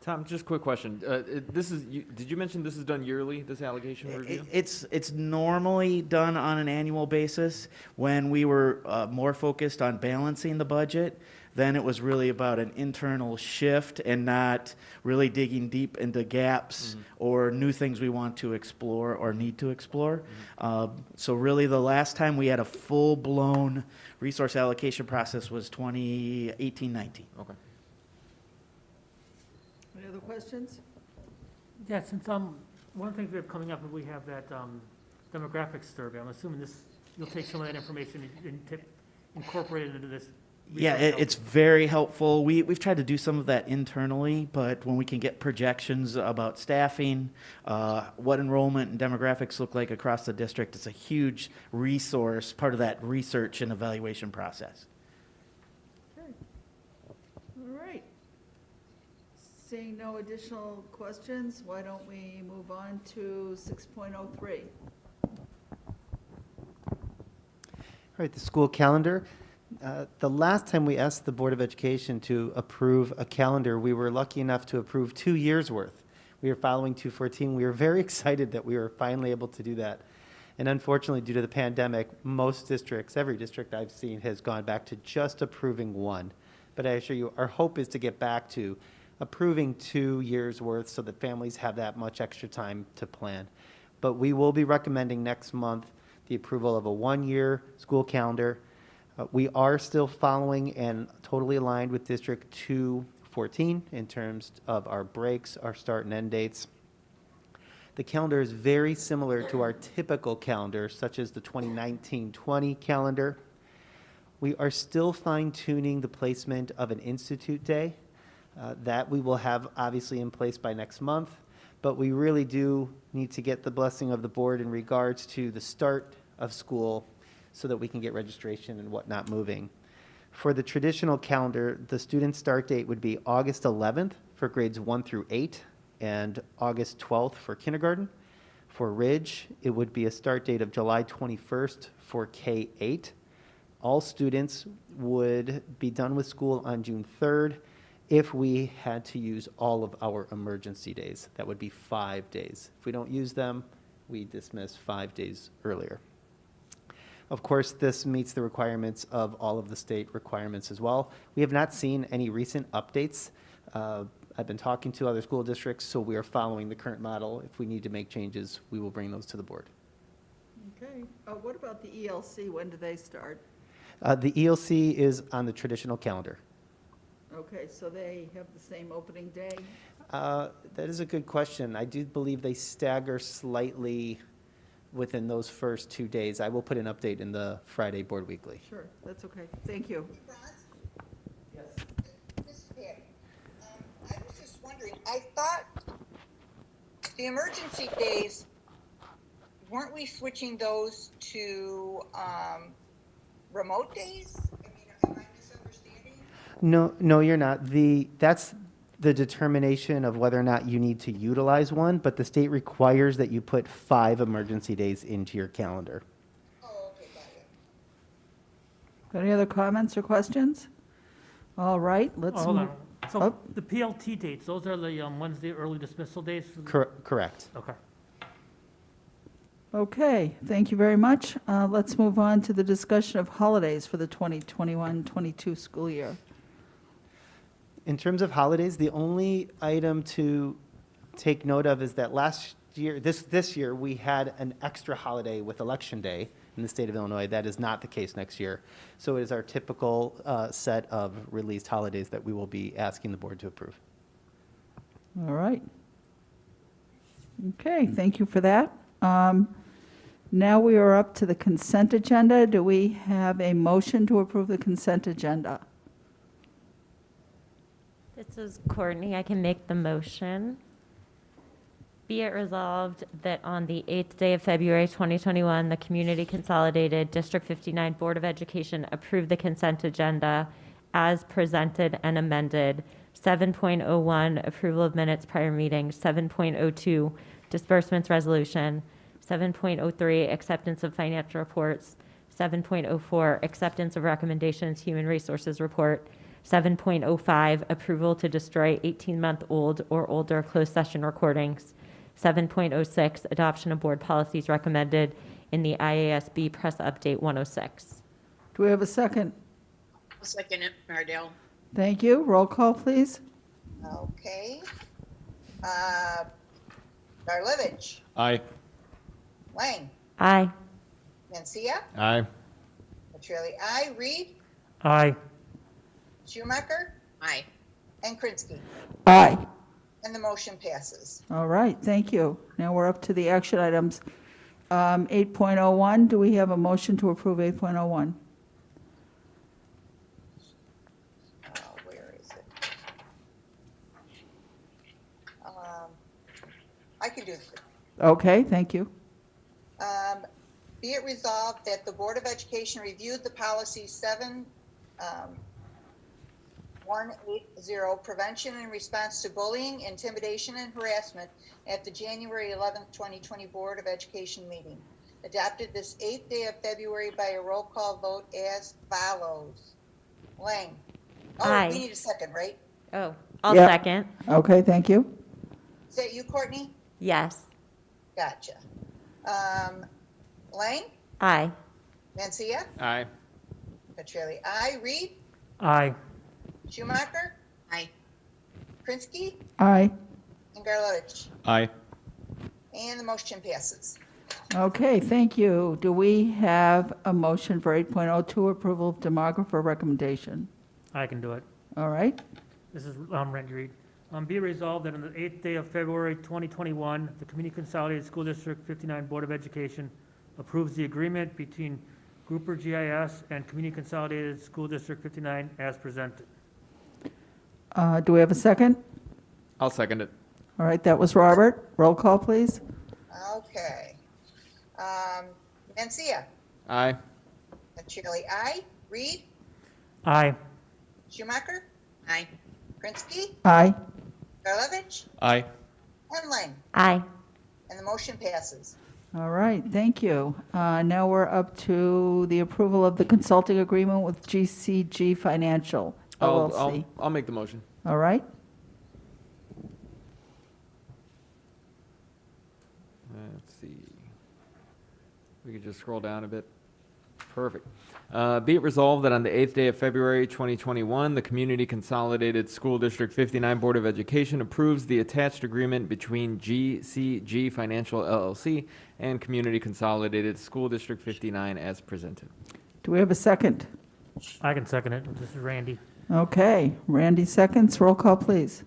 Tom, just a quick question. Did you mention this is done yearly, this allocation review? It's normally done on an annual basis. When we were more focused on balancing the budget, then it was really about an internal shift and not really digging deep into gaps or new things we want to explore or need to explore. So really the last time we had a full-blown resource allocation process was 2018-19. Okay. Any other questions? Yeah, since one thing we have coming up, we have that demographics survey. I'm assuming you'll take some of that information and incorporate it into this. Yeah, it's very helpful. We've tried to do some of that internally, but when we can get projections about staffing, what enrollment and demographics look like across the district, it's a huge resource, part of that research and evaluation process. Okay. All right. Seeing no additional questions, why don't we move on to 6.03? All right, the school calendar. The last time we asked the Board of Education to approve a calendar, we were lucky enough to approve 2 years' worth. We were following 214. We were very excited that we were finally able to do that. And unfortunately, due to the pandemic, most districts, every district I've seen, has gone back to just approving 1. But I assure you, our hope is to get back to approving 2 years' worth so that families have that much extra time to plan. But we will be recommending next month the approval of a 1-year school calendar. We are still following and totally aligned with District 214 in terms of our breaks, our start and end dates. The calendar is very similar to our typical calendar, such as the 2019-20 calendar. We are still fine-tuning the placement of an Institute Day. That we will have obviously in place by next month, but we really do need to get the blessing of the board in regards to the start of school so that we can get registration and whatnot moving. For the traditional calendar, the student start date would be August 11th for grades 1 through 8 and August 12th for kindergarten. For Ridge, it would be a start date of July 21st for K-8. All students would be done with school on June 3rd. If we had to use all of our emergency days, that would be 5 days. If we don't use them, we dismiss 5 days earlier. Of course, this meets the requirements of all of the state requirements as well. We have not seen any recent updates. I've been talking to other school districts, so we are following the current model. If we need to make changes, we will bring those to the board. Okay. What about the ELC? When do they start? The ELC is on the traditional calendar. Okay, so they have the same opening day? That is a good question. I do believe they stagger slightly within those first 2 days. I will put an update in the Friday Board Weekly. Sure, that's okay. Thank you. Yes. Mrs. Pat, I was just wondering, I thought the emergency days, weren't we switching those to remote days? I mean, am I misunderstanding? No, you're not. That's the determination of whether or not you need to utilize one, but the state requires that you put 5 emergency days into your calendar. Oh, okay, got it. Any other comments or questions? All right, let's Hold move. on. So Oh. the PLT dates, those are the Wednesday early dismissal days? Correct. Okay. Okay, thank you very much. Let's move on to the discussion of holidays for the 2021-22 school year. In terms of holidays, the only item to take note of is that last year, this year, we had an extra holiday with Election Day in the state of Illinois. That is not the case next year. So it is our typical set of released holidays that we will be asking the board to approve. All right. Okay, thank you for that. Now we are up to the consent agenda. Do we have a motion to approve the consent agenda? This is Courtney. I can make the motion. Be it resolved that on the 8th day of February 2021, the Community Consolidated District 59 Board of Education approved the consent agenda as presented and amended. 7.01, approval of minutes prior meeting. 7.02, disbursements resolution. 7.03, acceptance of financial reports. 7.04, acceptance of recommendations, human resources report. 7.05, approval to destroy 18-month-old or older closed session recordings. 7.06, adoption of board policies recommended in the IASB Press Update 106. Do we have a second? I'll second it, Mardell. Thank you. Roll call, please. Okay. Darlevich, Aye. Lang, Aye. Mencia, Aye. Petrelli, aye. Reed, Aye. Schumacher, Aye. and Krinsky. Aye. And the motion passes. All right, thank you. Now we're up to the action items. 8.01, do we have a motion to approve 8.01? Where is it? I can do this. Okay, thank you. Be it resolved that the Board of Education reviewed the policy 7180, prevention and response to bullying, intimidation, and harassment at the January 11th, 2020 Board of Education meeting. Adopted this 8th day of February by a roll call vote as follows. Lang. Oh, Aye. we need a second, right? Oh, I'll Yep. second. Okay, thank you. Is that you, Courtney? Yes. Gotcha. Lang, Aye. Mencia, Aye. Petrelli, aye. Reed, Aye. Schumacher, Aye. Krinsky, Aye. and Garlovich. Aye. And the motion passes. Okay, thank you. Do we have a motion for 8.02, approval of demographer recommendation? I can do it. All right, This is Randy Reed. Be it resolved that on the 8th day of February 2021, the Community Consolidated School District 59 Board of Education approves the agreement between Grouper GIS and Community Consolidated School District 59 as presented. do we have a second? I'll second it. All right, that was Robert. Roll call, please. Okay. Mencia, Aye. Petrelli, aye. Reed, Aye. Schumacher, Aye. Krinsky, Aye. Garlovich, Aye. and Lang. Aye. And the motion passes. All right, thank you. Now we're up to the approval of the consulting agreement with GCG Financial LLC. I'll make the motion. All right, Let's see. We could just scroll down a bit. Perfect. Be it resolved that on the 8th day of February 2021, the Community Consolidated School District 59 Board of Education approves the attached agreement between GCG Financial LLC and Community Consolidated School District 59 as presented. do we have a second? I can second it. This is Randy. Okay, Randy seconds. Roll call, please.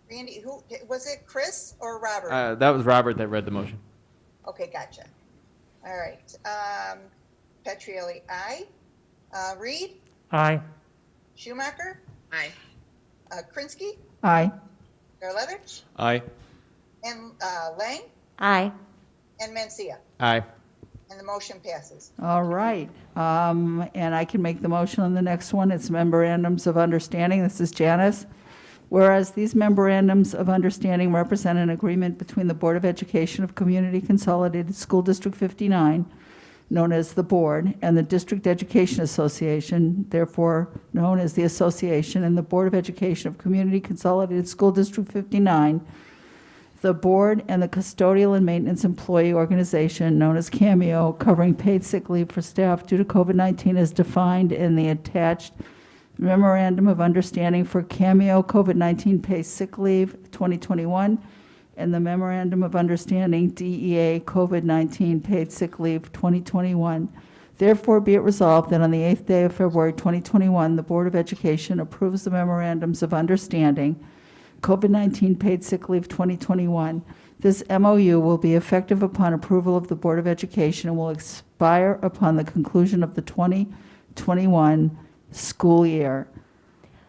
Randy, who, was it Chris or Robert? That was Robert that read the motion. Okay, gotcha. All right. Petrielli, aye. Reed, Aye. Schumacher, Aye. Krinsky, Aye. Garlovich, Aye. and Lang, Aye. and Mencia. Aye. And the motion passes. All right, and I can make the motion on the next one. It's memorandums of understanding. This is Janice. Whereas these memorandums of understanding represent an agreement between the Board of Education of Community Consolidated School District 59, known as the Board, and the District Education Association, therefore known as the Association, and the Board of Education of Community Consolidated School District 59, the Board and the Custodial and Maintenance Employee Organization, known as CAMEO, covering paid sick leave for staff due to COVID-19 as defined in the attached Memorandum of Understanding for Cameo COVID-19 Pay Sick Leave 2021, and the Memorandum of Understanding DEA COVID-19 Paid Sick Leave 2021. Therefore, be it resolved that on the 8th day of February 2021, the Board of Education approves the Memorandums of Understanding COVID-19 Paid Sick Leave 2021. This MOU will be effective upon approval of the Board of Education and will expire upon the conclusion of the 2021 school year.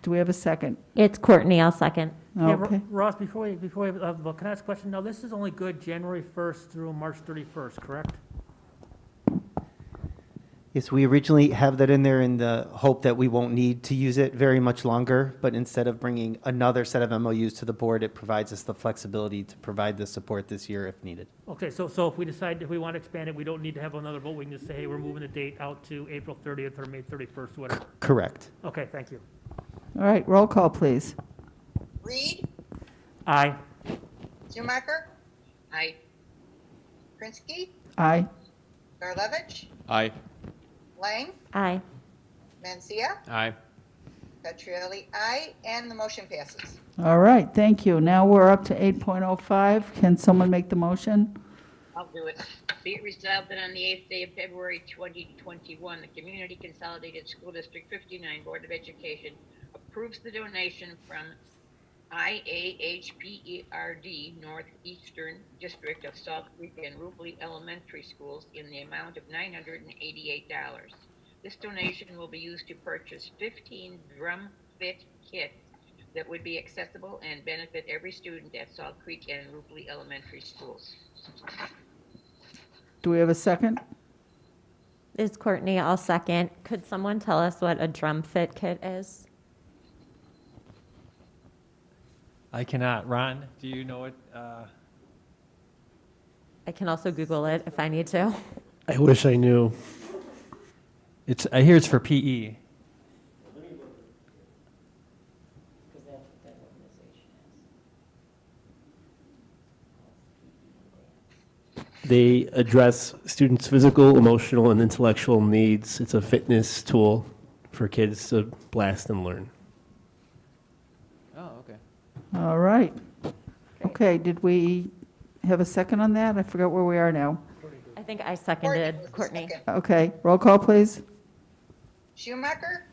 Do we have a second? It's Courtney, I'll second. Yeah, Okay. Ross, before we, well, can I ask a question? Now, this is only good January 1st through March 31st, correct? Yes, we originally have that in there in the hope that we won't need to use it very much longer, but instead of bringing another set of MOUs to the board, it provides us the flexibility to provide the support this year if needed. Okay, so if we decide, if we want to expand it, we don't need to have another vote, we can just say, hey, we're moving the date out to April 30th or May 31st, whatever. Correct. Okay, thank you. All right, roll call, please. Reed, Aye. Schumacher, Aye. Krinsky, Aye. Karlovic, Aye. Lang, Aye. Mencia, Aye. Petrielli, aye, and the motion passes. All right, thank you. Now we're up to 8.05. Can someone make the motion? I'll do it. Be it resolved that on the 8th day of February 2021, the Community Consolidated School District 59 Board of Education approves the donation from IAHPERD Northeastern District of Salt Creek and Rubley Elementary Schools in the amount of $988. This donation will be used to purchase 15 drum fit kits that would be accessible and benefit every student at Salt Creek and Rubley Elementary Schools. Do we have a second? It's Courtney, I'll second. Could someone tell us what a drum fit kit is? I cannot. Ron, do you know what? I can also Google it if I need to. I wish I knew. I hear it's for PE. They address students' physical, emotional, and intellectual needs. It's a fitness tool for kids to blast and learn. Oh, okay. All right. Okay, did we have a second on that? I forgot where we are now. I think I seconded was the Courtney. second. Okay, roll call, please. Schumacher,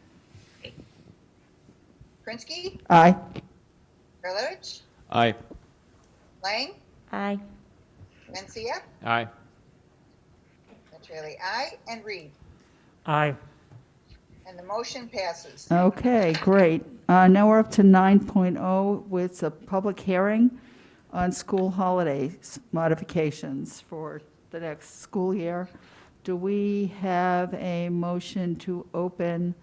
Krinsky, Aye. Karlovic, Aye. Lang, Aye. Mencia, Aye. Petrielli, aye, and Reed. Aye. And the motion passes. Okay, great. Now we're up to 9.0 with a public hearing on school holidays modifications for the next school year. Do we have a motion to open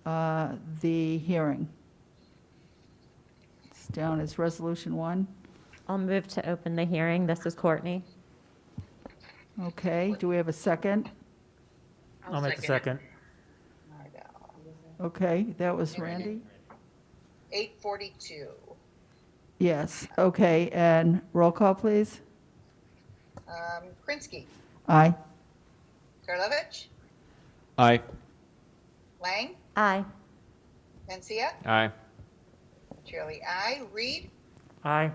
the hearing? It's down as Resolution 1. I'll move to open the hearing. This is Courtney. Okay, do we have a second? I'll make the second. Okay, that was Randy? 8:42. Yes, okay, and roll call, please. Krinsky, Aye. Karlovic, Aye. Lang, Aye. Mencia, Aye. Petrielli, aye, Reed, Aye.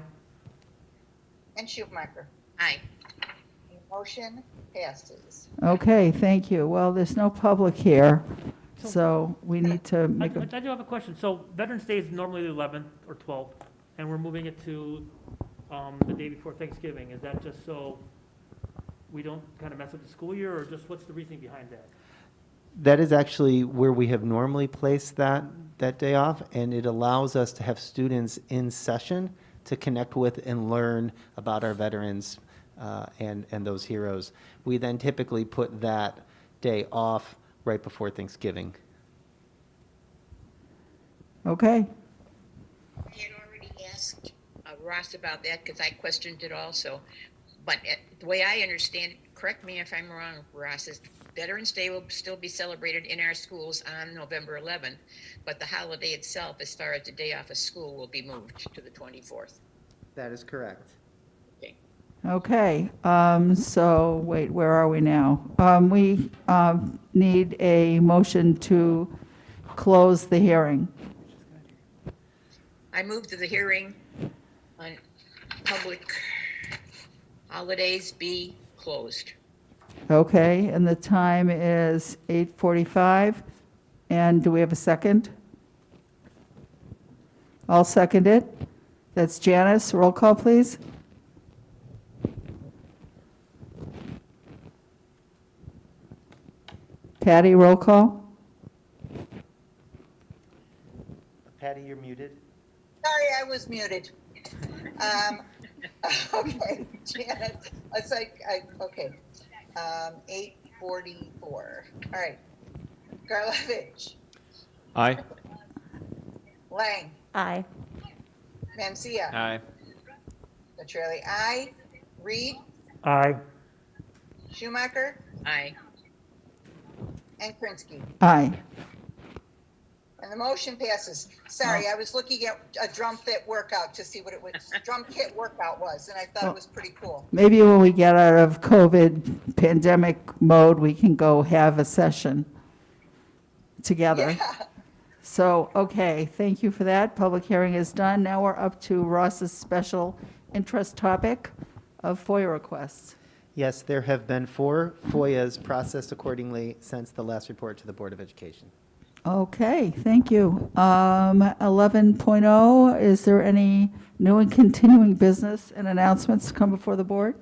and Schumacher. Aye. The motion passes. Okay, thank you. Well, there's no public here, so we need to I make a, do have a question. So Veterans Day is normally the 11th or 12th, and we're moving it to the day before Thanksgiving. Is that just so we don't kind of mess up the school year, or just what's the reasoning behind that? That is actually where we have normally placed that day off, and it allows us to have students in session to connect with and learn about our veterans and those heroes. We then typically put that day off right before Thanksgiving. okay. I had already asked Ross about that because I questioned it also. But the way I understand it, correct me if I'm wrong, Ross, is Veterans Day will still be celebrated in our schools on November 11th, but the holiday itself, as far as the day off of school, will be moved to the 24th. That is correct. Okay, so, wait, where are we now? We need a motion to close the hearing? I move to the hearing on public holidays be closed. Okay, and the time is 8:45. And do we have a second? I'll second it. That's Janice. Roll call, please. Patty, roll call. Patty, you're muted. Sorry, I was muted. Okay, Janet, it's like, okay. 8:44. All right. Karlovic, Aye. Lang, Aye. Mancia, Aye. Petrelli, aye. Reed, Aye. Schumacher, Aye. and Krinsky. Aye. And the motion passes. Sorry, I was looking at a drum fit workout to see what it was, drum kit workout was, and I thought it was pretty cool. Maybe when we get out of COVID pandemic mode, we can go have a session together. Yeah. So, okay, thank you for that. Public hearing is done. Now we're up to Ross's special interest topic of FOIA requests. Yes, there have been 4 FOIAs processed accordingly since the last report to the Board of Education. Okay, thank you. 11.0, is there any new and continuing business and announcements to come before the board?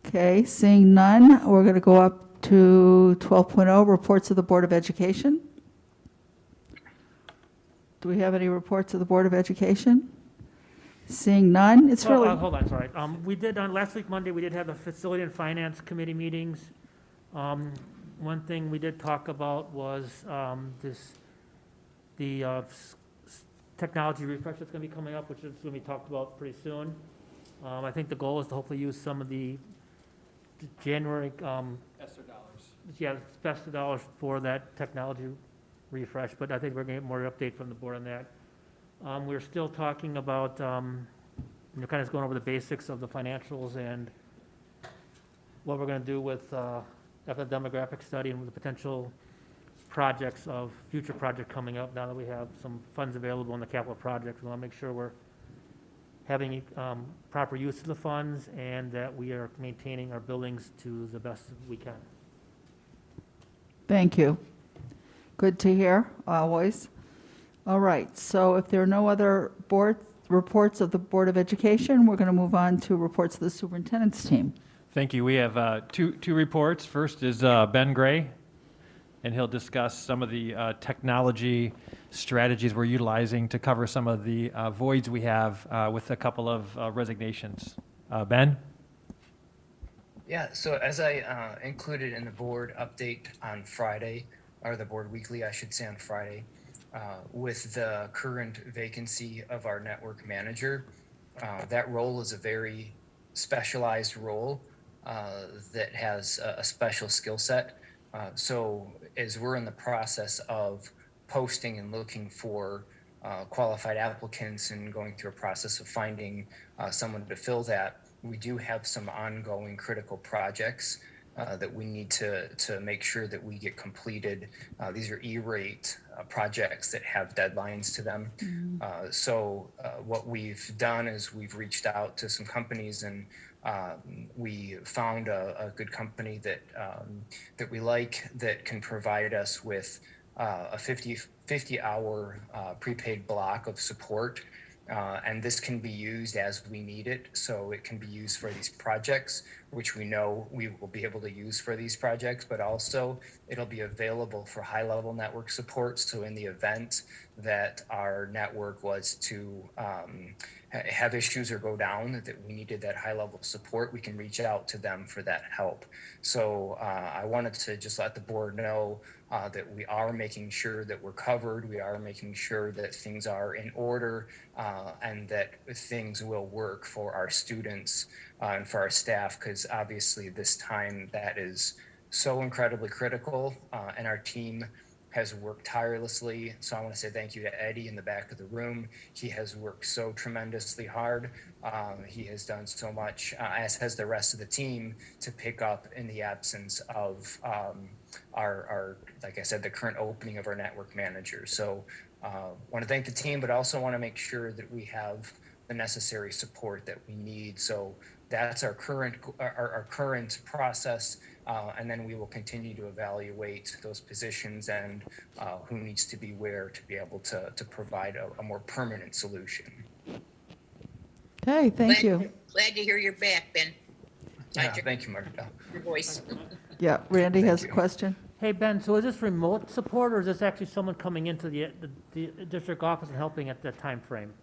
Okay, seeing none, we're going to go up to 12.0, reports of the Board of Education. Do we have any reports of the Board of Education? Seeing none, it's really, Hold on, sorry. We did, on last week, Monday, we did have the Facility and Finance Committee meetings. One thing we did talk about was the technology refresh that's going to be coming up, which is going to be talked about pretty soon. I think the goal is to hopefully use some of the January, ESSER dollars. yeah, special dollars for that technology refresh, but I think we're going to get more update from the board on that. We're still talking about, kind of going over the basics of the financials and what we're going to do with after the demographic study and with the potential projects of future project coming up now that we have some funds available in the capital projects. We want to make sure we're having proper use of the funds and that we are maintaining our buildings to the best we can. thank you. Good to hear, always. All right, so if there are no other board reports of the Board of Education, we're going to move on to reports of the superintendent's team. Thank you. We have two reports. First is Ben Gray, and he'll discuss some of the technology strategies we're utilizing to cover some of the voids we have with a couple of resignations. Ben? Yeah, so as I included in the board update on Friday, or the board weekly, I should say on Friday, with the current vacancy of our network manager, that role is a very specialized role that has a special skill set. So as we're in the process of posting and looking for qualified applicants and going through a process of finding someone to fill that, we do have some ongoing critical projects that we need to make sure that we get completed. These are E-rate projects that have deadlines to them. So what we've done is we've reached out to some companies and we found a good company that that we like that can provide us with a 50-hour prepaid block of support. And this can be used as we need it. So it can be used for these projects, which we know we will be able to use for these projects, but also it'll be available for high-level network support. So in the event that our network was to have issues or go down, that we needed that high-level support, we can reach out to them for that help. So I wanted to just let the board know that we are making sure that we're covered, we are making sure that things are in order, and that things will work for our students and for our staff, because obviously this time that is so incredibly critical, and our team has worked tirelessly. So I want to say thank you to Eddie in the back of the room. He has worked so tremendously hard. He has done so much, as has the rest of the team, to pick up in the absence of our, like I said, the current opening of our network manager. So want to thank the team, but also want to make sure that we have the necessary support that we need. So that's our current process, and then we will continue to evaluate those positions and who needs to be where to be able to provide a more permanent solution. Okay, thank you. Glad to hear you're back, Ben. Yeah, thank you, Marta. Your voice. Yeah, Randy has a you. question. Hey, Ben, so is this remote support, or is this actually someone coming into the district office and helping at that time frame?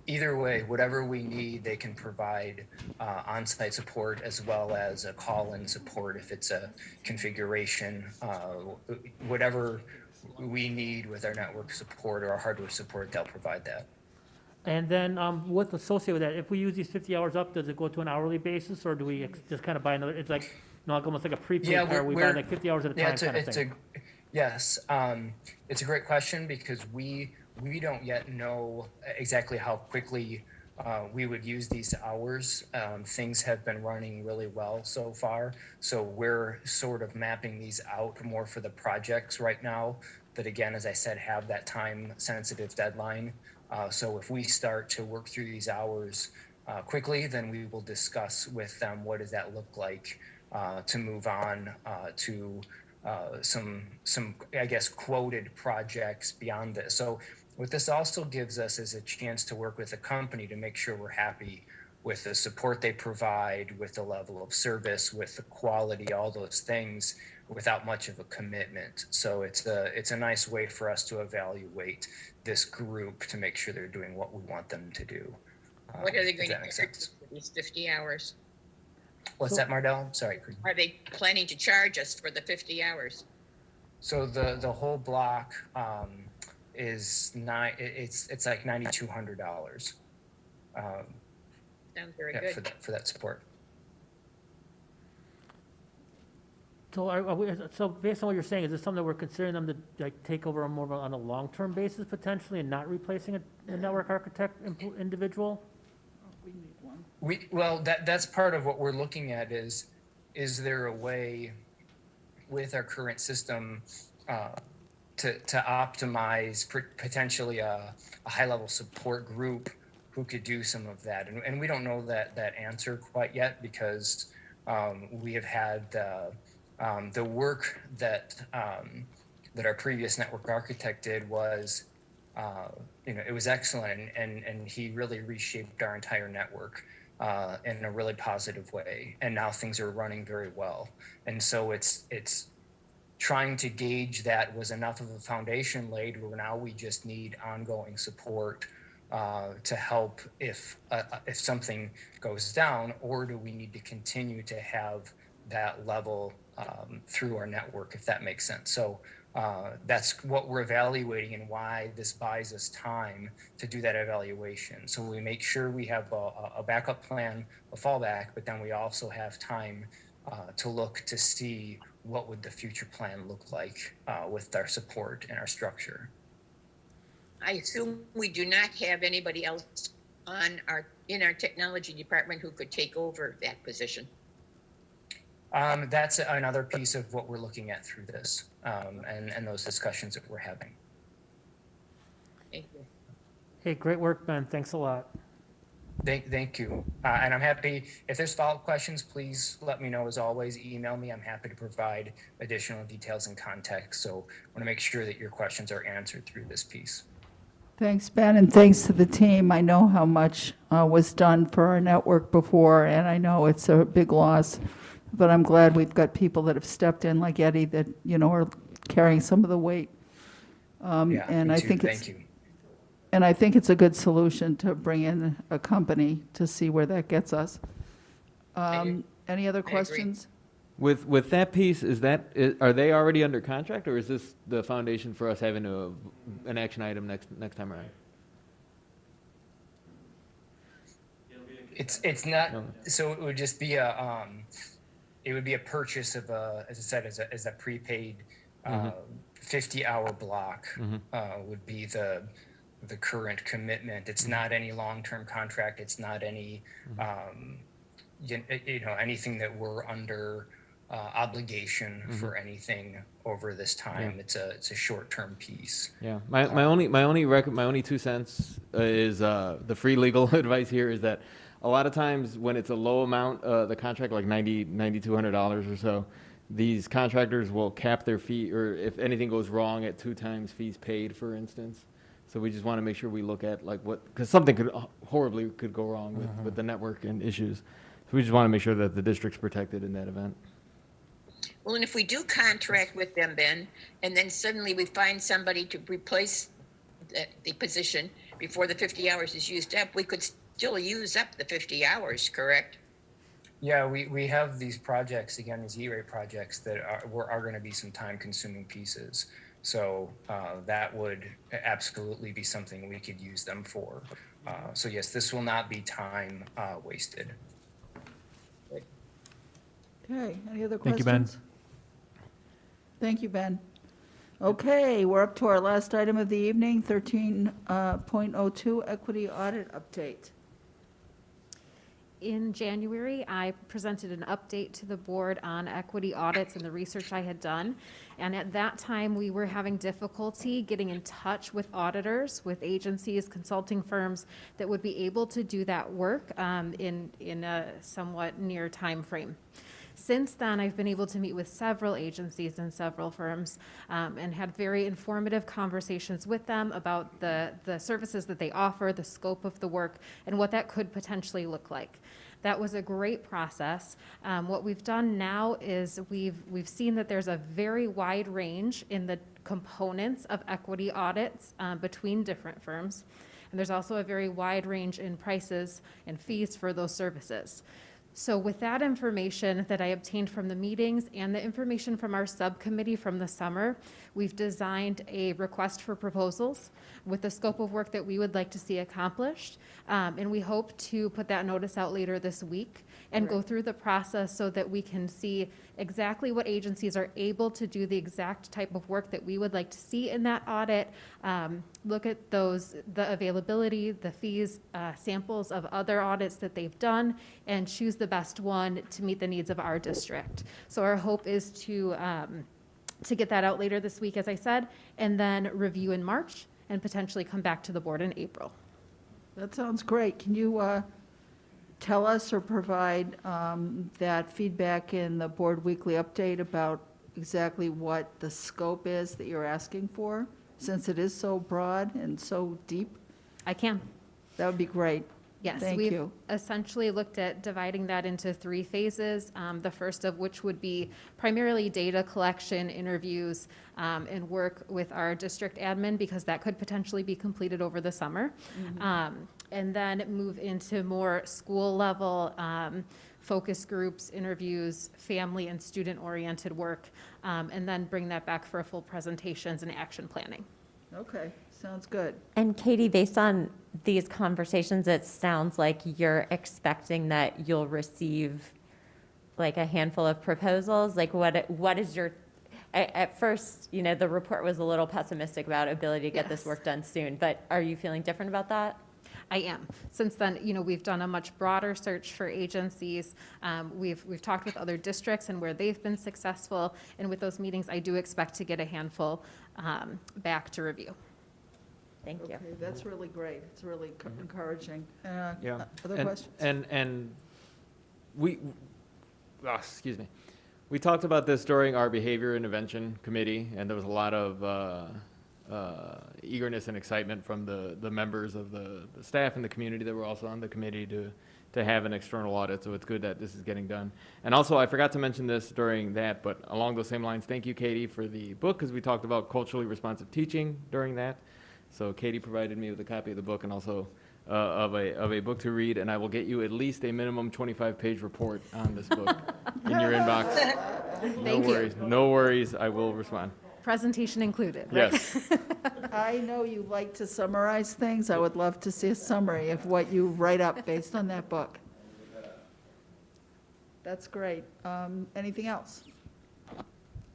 Either way, whatever we need, they can provide on-site support as well as a call-in support if it's a configuration, whatever we need with our network support or our hardware support, they'll provide that. And then what's associated with that? If we use these 50 hours up, does it go to an hourly basis, or do we just kind of buy another? It's like, almost like a prepaid card. We buy like 50 hours at a time kind of thing. Yes, it's a great question because we don't yet know exactly how quickly we would use these hours. Things have been running really well so far, so we're sort of mapping these out more for the projects right now that, again, as I said, have that time-sensitive deadline. So if we start to work through these hours quickly, then we will discuss with them what does that look like to move on to some I guess quoted projects beyond this. So what this also gives us is a chance to work with the company to make sure we're happy with the support they provide, with the level of service, with the quality, all those things, without much of a commitment. So it's a nice way for us to evaluate this group to make sure they're doing what we want them to do. What are they going to charge for these 50 hours? What's that, Mardell? Sorry. Are they planning to charge us for the 50 hours? So the whole block is it's like $9,200. Sounds very good. For that support. So so based on what you're saying, is this something that we're considering them to like take over more on a long-term basis potentially, and not replacing a network architect individual? Well, that's part of what we're looking at is there a way with our current system to optimize potentially a high-level support group who could do some of that, and we don't know that answer quite yet because we have had the work that our previous network architect did was it was excellent, and he really reshaped our entire network in a really positive way, and now things are running very well. And so it's trying to gauge that was enough of a foundation laid where now we just need ongoing support to help if something goes down, or do we need to continue to have that level through our network, if that makes sense. So that's what we're evaluating and why this buys us time to do that evaluation. So we make sure we have a backup plan, a fallback, but then we also have time to look to see what would the future plan look like with our support and our structure. I assume we do not have anybody else in our technology department who could take over that position. That's another piece of what we're looking at through this and those discussions that we're having. Thank you. Hey, great work, Ben. Thanks a lot. Thank you. And I'm happy, if there's follow-up questions, please let me know. As always, email me. I'm happy to provide additional details and context. So I want to make sure that your questions are answered through this piece. Thanks, Ben, and thanks to the team. I know how much was done for our network before, and I know it's a big loss, but I'm glad we've got people that have stepped in, like Eddie, that, are carrying some of the weight. Yeah, and me I too. think Thank you. And I think it's a good solution to bring in a company to see where that gets us. Any other questions? With that piece, are they already under contract, or is this the foundation for us having an action item next time around? It's not. So it would just be it would be a purchase of as I said, as a prepaid 50-hour block would be the current commitment. It's not any long-term contract. It's not any anything that we're under obligation for anything over this time. It's a short-term piece. Yeah, my only 2 cents is the free legal advice here is that a lot of times when it's a low amount, the contract like $9,200 or so, these contractors will cap their fee, or if anything goes wrong, at 2 times fees paid, for instance. So we just want to make sure we look at like because something could go wrong with the network and issues. So we just want to make sure that the district's protected in that event. Well, and if we do contract with them, Ben, and then suddenly we find somebody to replace the position before the 50 hours is used up, we could still use up the 50 hours, correct? Yeah, we have these projects, again, these E-rate projects that are going to be some time-consuming pieces. So that would absolutely be something we could use them for. So yes, this will not be time wasted. Okay, any other Thank questions? you, Ben. Thank you, Ben. Okay, we're up to our last item of the evening, 13.02, Equity Audit Update. In January, I presented an update to the board on equity audits and the research I had done. And at that time, we were having difficulty getting in touch with auditors, with agencies, consulting firms that would be able to do that work in a somewhat near time frame. Since then, I've been able to meet with several agencies and several firms and had very informative conversations with them about the services that they offer, the scope of the work, and what that could potentially look like. That was a great process. What we've done now is we've seen that there's a very wide range in the components of equity audits between different firms. And there's also a very wide range in prices and fees for those services. So with that information that I obtained from the meetings and the information from our subcommittee from the summer, we've designed a request for proposals with the scope of work that we would like to see accomplished. And we hope to put that notice out later this week and go through the process so that we can see exactly what agencies are able to do the exact type of work that we would like to see in that audit. Look at the availability, the fees, samples of other audits that they've done, and choose the best one to meet the needs of our district. So our hope is to get that out later this week, as I said, and then review in March and potentially come back to the board in April. That sounds great. Can you tell us or provide that feedback in the board weekly update about exactly what the scope is that you're asking for, since it is so broad and so deep? I can. That would be great. Yes, Thank we've you. essentially looked at dividing that into 3 phases, the first of which would be primarily data collection, interviews, and work with our district admin, because that could potentially be completed over the summer. And then move into more school level focus groups, interviews, family and student-oriented work, and then bring that back for full presentations and action planning. Okay, sounds good. And Katie, based on these conversations, it sounds like you're expecting that you'll receive like a handful of proposals. Like what is your, at first, you know, the report was a little pessimistic about ability to get this work done soon, but are you feeling different about that? I am. Since then, you know, we've done a much broader search for agencies. We've talked with other districts and where they've been successful. And with those meetings, I do expect to get a handful back to review. Thank you. Okay, that's really great. It's really encouraging. Yeah. Other questions? And we, excuse me. We talked about this during our behavior intervention committee, and there was a lot of eagerness and excitement from the members of the staff and the community that were also on the committee to have an external audit. So it's good that this is getting done. And also, I forgot to mention this during that, but along those same lines, thank you, Katie, for the book, because we talked about culturally responsive teaching during that. So Katie provided me with a copy of the book and also of a book to read, and I will get you at least a minimum 25-page report on this book in your inbox. Thank you. No worries. I will respond. Presentation included, right? Yes. I know you like to summarize things. I would love to see a summary of what you write up based on that book. That's great. Anything else?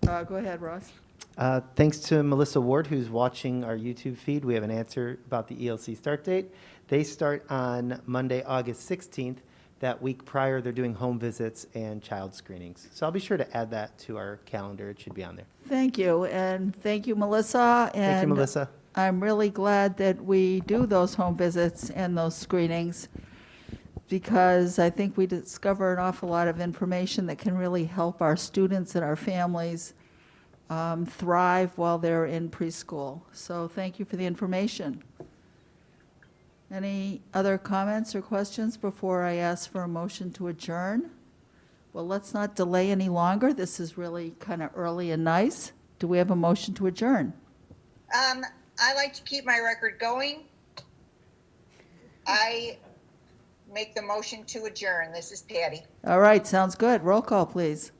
Go ahead, Ross. Thanks to Melissa Ward, who's watching our YouTube feed. We have an answer about the ELC start date. They start on Monday, August 16th. That week prior, they're doing home visits and child screenings. So I'll be sure to add that to our calendar. It should be on there. Thank you, and thank you, Melissa. Thank you, Melissa. I'm really glad that we do those home visits and those screenings, because I think we discover an awful lot of information that can really help our students and our families thrive while they're in preschool. So thank you for the information. Any other comments or questions before I ask for a motion to adjourn? Well, let's not delay any longer. This is really kind of early and nice. Do we have a motion to adjourn? I like to keep my record going. I make the motion to adjourn. This is Patty. All right, sounds good. Roll call, please.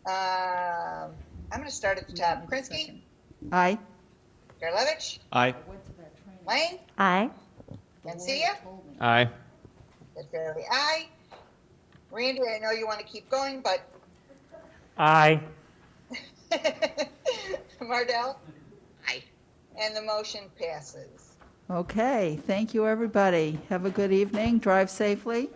I'm going to start at the top. Krinsky, Aye. Garlevich, Aye. Lang, Aye. Garcia, Aye. Fairly aye. Randy, I know you want to keep going, but Aye. Mardell? Aye. And the motion passes. Okay, thank you, everybody. Have a good evening. Drive safely.